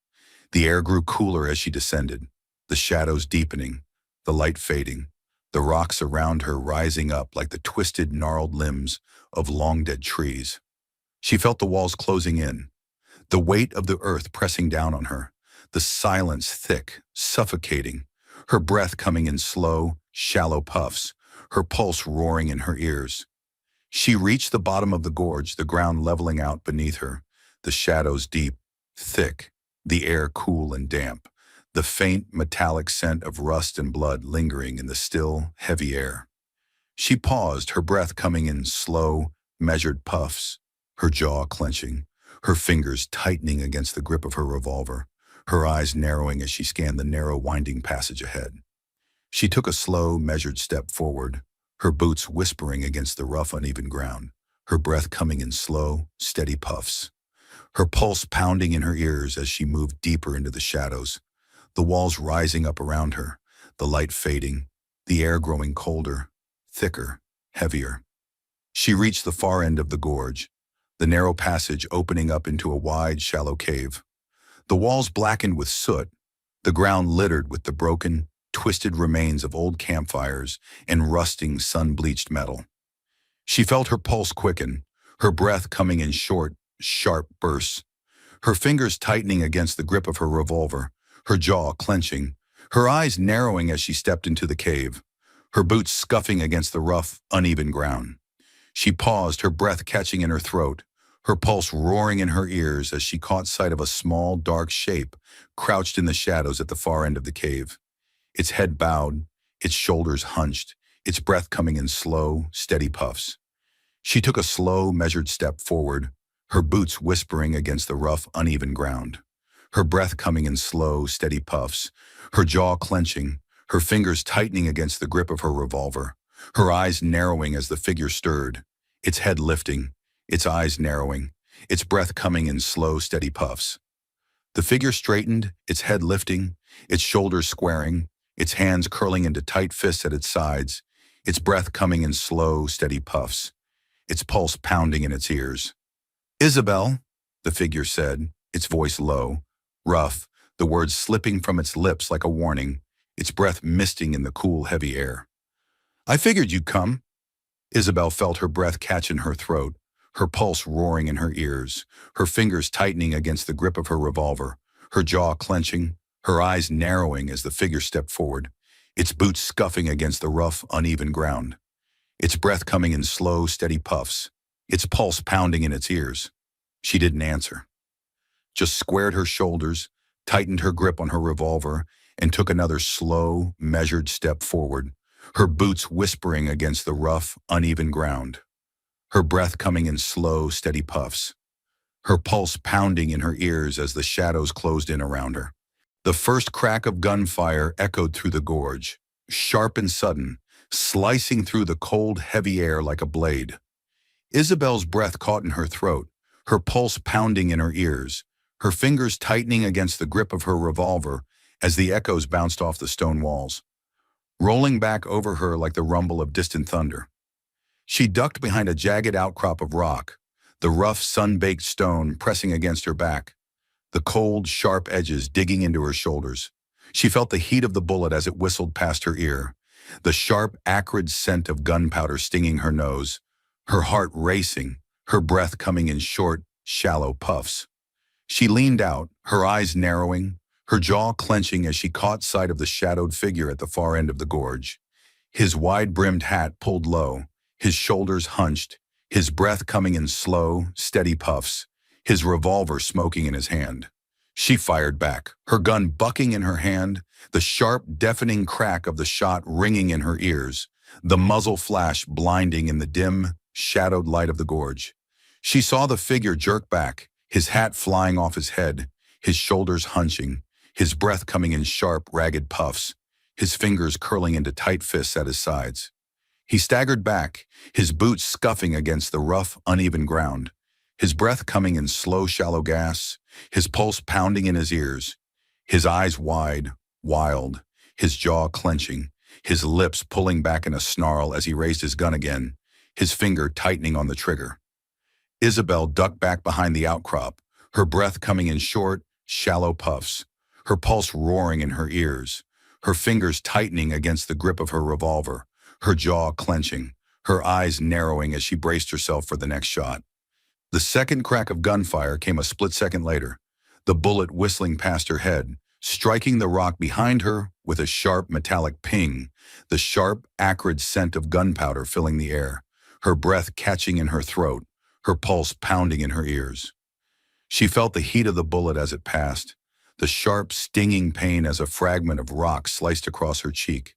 The air grew cooler as she descended, the shadows deepening, the light fading, the rocks around her rising up like the twisted, gnarled limbs of long-dead trees. She felt the walls closing in, the weight of the earth pressing down on her, the silence thick, suffocating, her breath coming in slow, shallow puffs, her pulse roaring in her ears. She reached the bottom of the gorge, the ground leveling out beneath her, the shadows deep, thick, the air cool and damp, the faint, metallic scent of rust and blood lingering in the still, heavy air. She paused, her breath coming in slow, measured puffs, her jaw clenching, her fingers tightening against the grip of her revolver, her eyes narrowing as she scanned the narrow, winding passage ahead. She took a slow, measured step forward, her boots whispering against the rough, uneven ground, her breath coming in slow, steady puffs, her pulse pounding in her ears as she moved deeper into the shadows, the walls rising up around her, the light fading, the air growing colder, thicker, heavier. She reached the far end of the gorge, the narrow passage opening up into a wide, shallow cave. The walls blackened with soot, the ground littered with the broken, twisted remains of old campfires and rusting, sun-bleached metal. She felt her pulse quicken, her breath coming in short, sharp bursts, her fingers tightening against the grip of her revolver, her jaw clenching, her eyes narrowing as she stepped into the cave, her boots scuffing against the rough, uneven ground. She paused, her breath catching in her throat, her pulse roaring in her ears as she caught sight of a small, dark shape crouched in the shadows at the far end of the cave. Its head bowed, its shoulders hunched, its breath coming in slow, steady puffs. She took a slow, measured step forward, her boots whispering against the rough, uneven ground, her breath coming in slow, steady puffs, her jaw clenching, her fingers tightening against the grip of her revolver, her eyes narrowing as the figure stirred, its head lifting, its eyes narrowing, its breath coming in slow, steady puffs. The figure straightened, its head lifting, its shoulders squaring, its hands curling into tight fists at its sides, its breath coming in slow, steady puffs, its pulse pounding in its ears. "Isabel," the figure said, its voice low, rough, the words slipping from its lips like a warning, its breath misting in the cool, heavy air. "I figured you'd come." Isabel felt her breath catch in her throat, her pulse roaring in her ears, her fingers tightening against the grip of her revolver, her jaw clenching, her eyes narrowing as the figure stepped forward, its boots scuffing against the rough, uneven ground, its breath coming in slow, steady puffs, its pulse pounding in its ears. She didn't answer, just squared her shoulders, tightened her grip on her revolver, and took another slow, measured step forward, her boots whispering against the rough, uneven ground, her breath coming in slow, steady puffs, her pulse pounding in her ears as the shadows closed in around her. The first crack of gunfire echoed through the gorge, sharp and sudden, slicing through the cold, heavy air like a blade. Isabel's breath caught in her throat, her pulse pounding in her ears, her fingers tightening against the grip of her revolver as the echoes bounced off the stone walls, rolling back over her like the rumble of distant thunder. She ducked behind a jagged outcrop of rock, the rough, sun-baked stone pressing against her back, the cold, sharp edges digging into her shoulders. She felt the heat of the bullet as it whistled past her ear, the sharp, acrid scent of gunpowder stinging her nose, her heart racing, her breath coming in short, shallow puffs. She leaned out, her eyes narrowing, her jaw clenching as she caught sight of the shadowed figure at the far end of the gorge. His wide-brimmed hat pulled low, his shoulders hunched, his breath coming in slow, steady puffs, his revolver smoking in his hand. She fired back, her gun bucking in her hand, the sharp, deafening crack of the shot ringing in her ears, the muzzle flash blinding in the dim, shadowed light of the gorge. She saw the figure jerk back, his hat flying off his head, his shoulders hunching, his breath coming in sharp, ragged puffs, his fingers curling into tight fists at his sides. He staggered back, his boots scuffing against the rough, uneven ground, his breath coming in slow, shallow gasps, his pulse pounding in his ears, his eyes wide, wild, his jaw clenching, his lips pulling back in a snarl as he raised his gun again, his finger tightening on the trigger. Isabel ducked back behind the outcrop, her breath coming in short, shallow puffs, her pulse roaring in her ears, her fingers tightening against the grip of her revolver, her jaw clenching, her eyes narrowing as she braced herself for the next shot. The second crack of gunfire came a split second later, the bullet whistling past her head, striking the rock behind her with a sharp metallic ping, the sharp, acrid scent of gunpowder filling the air, her breath catching in her throat, her pulse pounding in her ears. She felt the heat of the bullet as it passed, the sharp, stinging pain as a fragment of rock sliced across her cheek,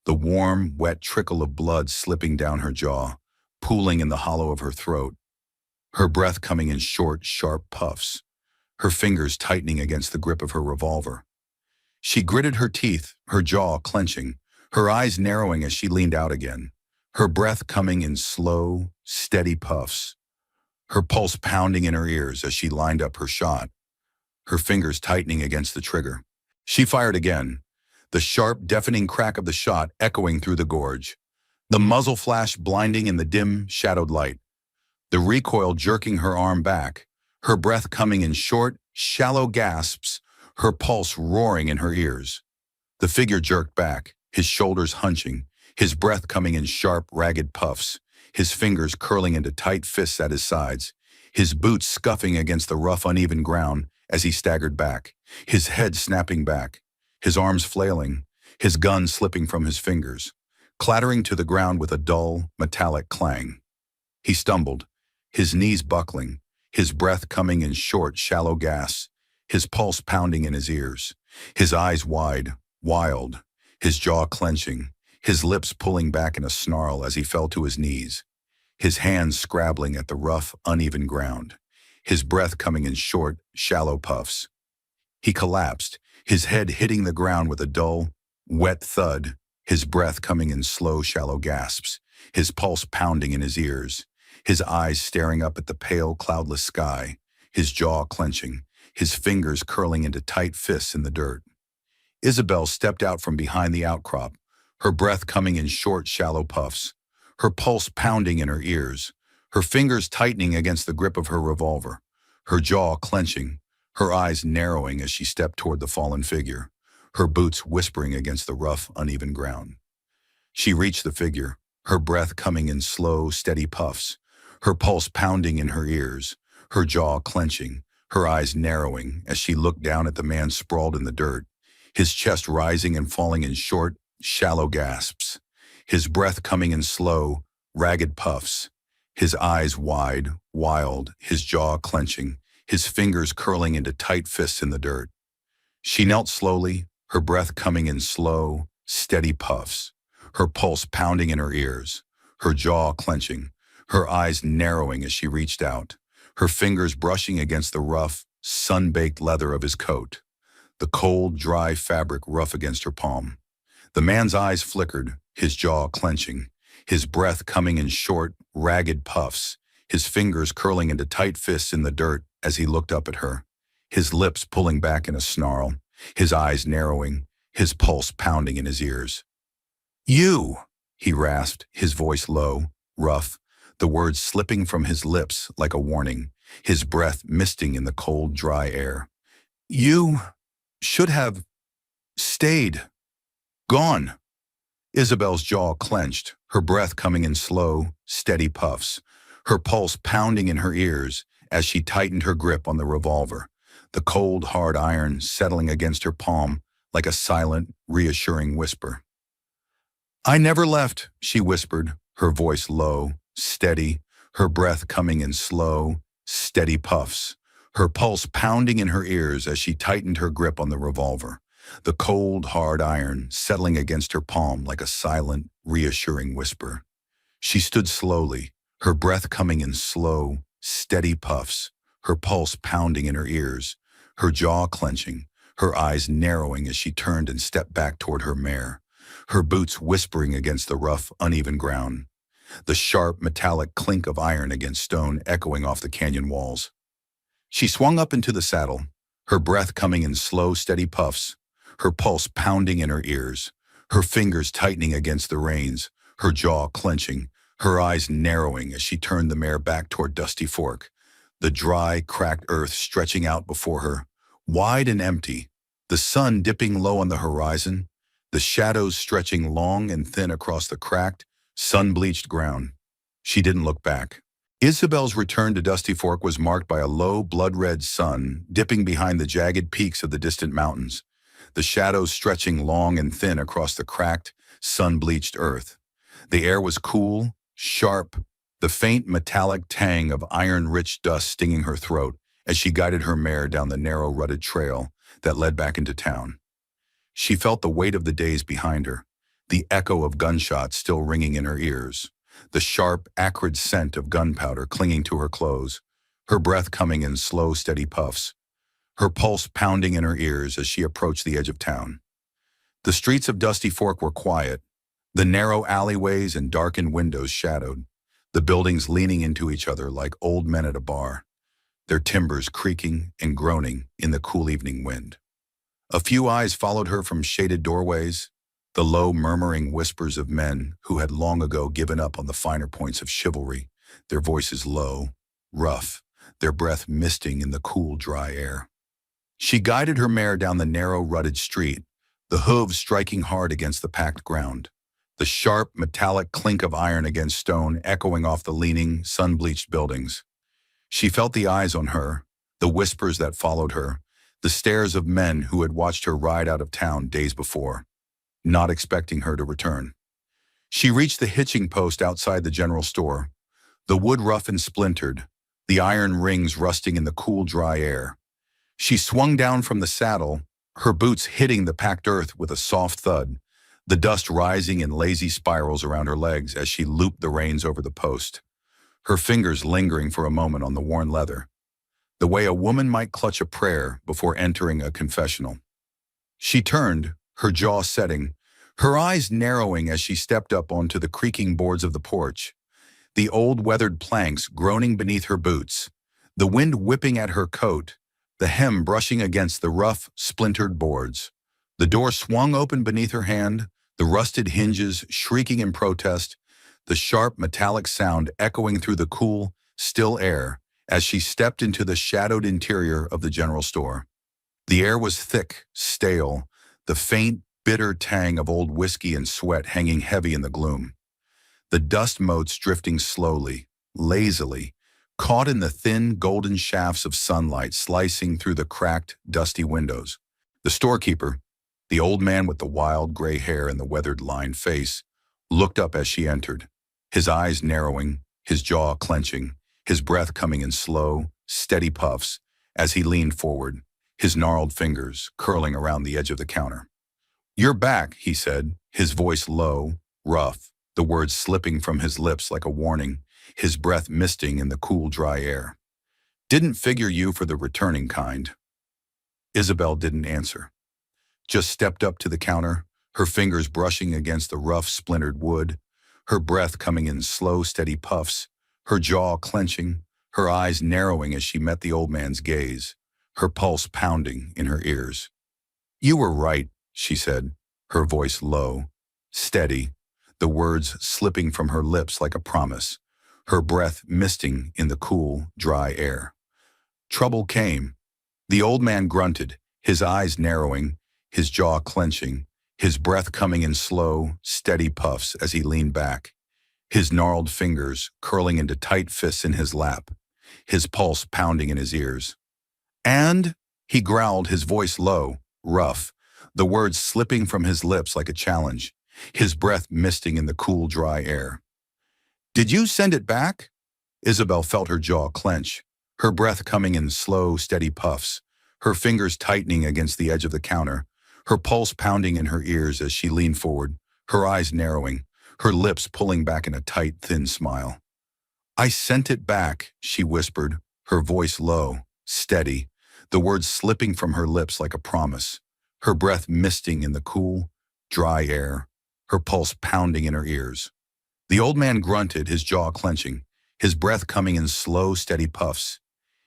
the warm, wet trickle of blood slipping down her jaw, pooling in the hollow of her throat, her breath coming in short, sharp puffs, her fingers tightening against the grip of her revolver. She gritted her teeth, her jaw clenching, her eyes narrowing as she leaned out again, her breath coming in slow, steady puffs, her pulse pounding in her ears as she lined up her shot, her fingers tightening against the trigger. She fired again, the sharp, deafening crack of the shot echoing through the gorge, the muzzle flash blinding in the dim, shadowed light, the recoil jerking her arm back, her breath coming in short, shallow gasps, her pulse roaring in her ears. The figure jerked back, his shoulders hunching, his breath coming in sharp, ragged puffs, his fingers curling into tight fists at his sides, his boots scuffing against the rough, uneven ground as he staggered back, his head snapping back, his arms flailing, his gun slipping from his fingers, clattering to the ground with a dull, metallic clang. He stumbled, his knees buckling, his breath coming in short, shallow gasps, his pulse pounding in his ears, his eyes wide, wild, his jaw clenching, his lips pulling back in a snarl as he fell to his knees, his hands scrabbling at the rough, uneven ground, his breath coming in short, shallow puffs. He collapsed, his head hitting the ground with a dull, wet thud, his breath coming in slow, shallow gasps, his pulse pounding in his ears, his eyes staring up at the pale, cloudless sky, his jaw clenching, his fingers curling into tight fists in the dirt. Isabel stepped out from behind the outcrop, her breath coming in short, shallow puffs, her pulse pounding in her ears, her fingers tightening against the grip of her revolver, her jaw clenching, her eyes narrowing as she stepped toward the fallen figure, her boots whispering against the rough, uneven ground. She reached the figure, her breath coming in slow, steady puffs, her pulse pounding in her ears, her jaw clenching, her eyes narrowing as she looked down at the man sprawled in the dirt, his chest rising and falling in short, shallow gasps, his breath coming in slow, ragged puffs, his eyes wide, wild, his jaw clenching, his fingers curling into tight fists in the dirt. She knelt slowly, her breath coming in slow, steady puffs, her pulse pounding in her ears, her jaw clenching, her eyes narrowing as she reached out, her fingers brushing against the rough, sun-baked leather of his coat, the cold, dry fabric rough against her palm. The man's eyes flickered, his jaw clenching, his breath coming in short, ragged puffs, his fingers curling into tight fists in the dirt as he looked up at her, his lips pulling back in a snarl, his eyes narrowing, his pulse pounding in his ears. "You!" he rasped, his voice low, rough, the words slipping from his lips like a warning, his breath misting in the cold, dry air. "You should have stayed. Gone." Isabel's jaw clenched, her breath coming in slow, steady puffs, her pulse pounding in her ears as she tightened her grip on the revolver, the cold, hard iron settling against her palm like a silent, reassuring whisper. "I never left," she whispered, her voice low, steady, her breath coming in slow, steady puffs, her pulse pounding in her ears as she tightened her grip on the revolver, the cold, hard iron settling against her palm like a silent, reassuring whisper. She stood slowly, her breath coming in slow, steady puffs, her pulse pounding in her ears, her jaw clenching, her eyes narrowing as she turned and stepped back toward her mare, her boots whispering against the rough, uneven ground, the sharp, metallic clink of iron against stone echoing off the canyon walls. She swung up into the saddle, her breath coming in slow, steady puffs, her pulse pounding in her ears, her fingers tightening against the reins, her jaw clenching, her eyes narrowing as she turned the mare back toward Dusty Fork, the dry, cracked earth stretching out before her, wide and empty, the sun dipping low on the horizon, the shadows stretching long and thin across the cracked, sun-bleached ground. She didn't look back. Isabel's return to Dusty Fork was marked by a low, blood-red sun dipping behind the jagged peaks of the distant mountains, the shadows stretching long and thin across the cracked, sun-bleached earth. The air was cool, sharp, the faint metallic tang of iron-rich dust stinging her throat as she guided her mare down the narrow, rutted trail that led back into town. She felt the weight of the days behind her, the echo of gunshots still ringing in her ears, the sharp, acrid scent of gunpowder clinging to her clothes, her breath coming in slow, steady puffs, her pulse pounding in her ears as she approached the edge of town. The streets of Dusty Fork were quiet, the narrow alleyways and darkened windows shadowed, the buildings leaning into each other like old men at a bar, their timbers creaking and groaning in the cool evening wind. A few eyes followed her from shaded doorways, the low murmuring whispers of men who had long ago given up on the finer points of chivalry, their voices low, rough, their breath misting in the cool, dry air. She guided her mare down the narrow, rutted street, the hooves striking hard against the packed ground, the sharp, metallic clink of iron against stone echoing off the leaning, sun-bleached buildings. She felt the eyes on her, the whispers that followed her, the stares of men who had watched her ride out of town days before, not expecting her to return. She reached the hitching post outside the general store, the wood rough and splintered, the iron rings rusting in the cool, dry air. She swung down from the saddle, her boots hitting the packed earth with a soft thud, the dust rising in lazy spirals around her legs as she looped the reins over the post, her fingers lingering for a moment on the worn leather, the way a woman might clutch a prayer before entering a confessional. She turned, her jaw setting, her eyes narrowing as she stepped up onto the creaking boards of the porch, the old weathered planks groaning beneath her boots, the wind whipping at her coat, the hem brushing against the rough, splintered boards. The door swung open beneath her hand, the rusted hinges shrieking in protest, the sharp metallic sound echoing through the cool, still air as she stepped into the shadowed interior of the general store. The air was thick, stale, the faint, bitter tang of old whiskey and sweat hanging heavy in the gloom. The dust motes drifting slowly, lazily, caught in the thin, golden shafts of sunlight slicing through the cracked, dusty windows. The storekeeper, the old man with the wild gray hair and the weathered lined face, looked up as she entered, his eyes narrowing, his jaw clenching, his breath coming in slow, steady puffs as he leaned forward, his gnarled fingers curling around the edge of the counter. "You're back," he said, his voice low, rough, the words slipping from his lips like a warning, his breath misting in the cool, dry air. "Didn't figure you for the returning kind." Isabel didn't answer, just stepped up to the counter, her fingers brushing against the rough, splintered wood, her breath coming in slow, steady puffs, her jaw clenching, her eyes narrowing as she met the old man's gaze, her pulse pounding in her ears. "You were right," she said, her voice low, steady, the words slipping from her lips like a promise, her breath misting in the cool, dry air. Trouble came. The old man grunted, his eyes narrowing, his jaw clenching, his breath coming in slow, steady puffs as he leaned back, his gnarled fingers curling into tight fists in his lap, his pulse pounding in his ears. "And?" he growled, his voice low, rough, the words slipping from his lips like a challenge, his breath misting in the cool, dry air. "Did you send it back?" Isabel felt her jaw clench, her breath coming in slow, steady puffs, her fingers tightening against the edge of the counter, her pulse pounding in her ears as she leaned forward, her eyes narrowing, her lips pulling back in a tight, thin smile. "I sent it back," she whispered, her voice low, steady, the words slipping from her lips like a promise, her breath misting in the cool, dry air, her pulse pounding in her ears. The old man grunted, his jaw clenching, his breath coming in slow, steady puffs,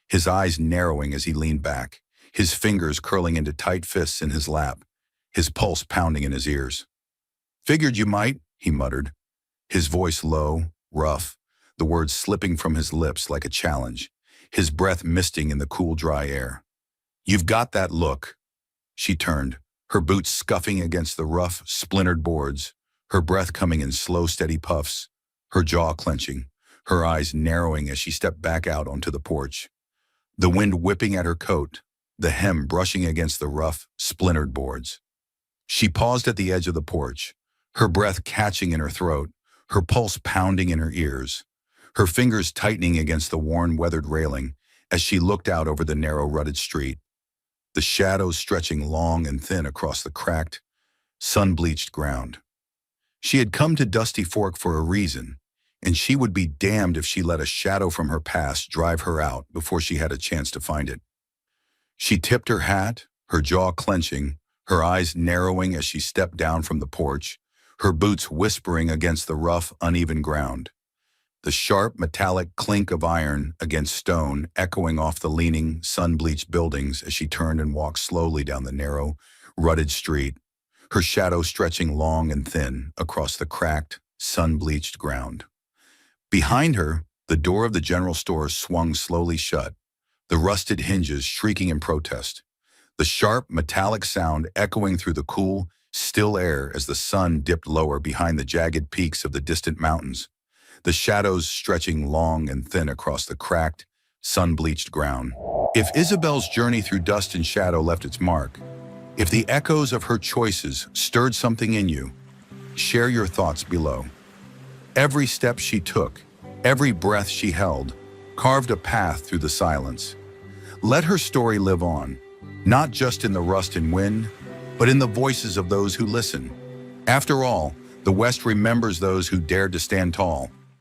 his eyes narrowing as he leaned back, his fingers curling into tight fists in his lap, his pulse pounding in his ears. "Figured you might," he muttered, his voice low, rough, the words slipping from his lips like a challenge, his breath misting in the cool, dry air. "You've got that look." She turned, her boots scuffing against the rough, splintered boards, her breath coming in slow, steady puffs, her jaw clenching, her eyes narrowing as she stepped back out onto the porch. The wind whipping at her coat, the hem brushing against the rough, splintered boards. She paused at the edge of the porch, her breath catching in her throat, her pulse pounding in her ears, her fingers tightening against the worn, weathered railing as she looked out over the narrow, rutted street, the shadows stretching long and thin across the cracked, sun-bleached ground. She had come to Dusty Fork for a reason, and she would be damned if she let a shadow from her past drive her out before she had a chance to find it. She tipped her hat, her jaw clenching, her eyes narrowing as she stepped down from the porch, her boots whispering against the rough, uneven ground. The sharp, metallic clink of iron against stone echoing off the leaning, sun-bleached buildings as she turned and walked slowly down the narrow, rutted street, her shadow stretching long and thin across the cracked, sun-bleached ground. Behind her, the door of the general store swung slowly shut, the rusted hinges shrieking in protest, the sharp, metallic sound echoing through the cool, still air as the sun dipped lower behind the jagged peaks of the distant mountains, the shadows stretching long and thin across the cracked, sun-bleached ground. If Isabel's journey through dust and shadow left its mark, if the echoes of her choices stirred something in you, share your thoughts below. Every step she took, every breath she held, carved a path through the silence. Let her story live on, not just in the rust and wind, but in the voices of those who listen. After all, the West remembers those who dared to stand tall.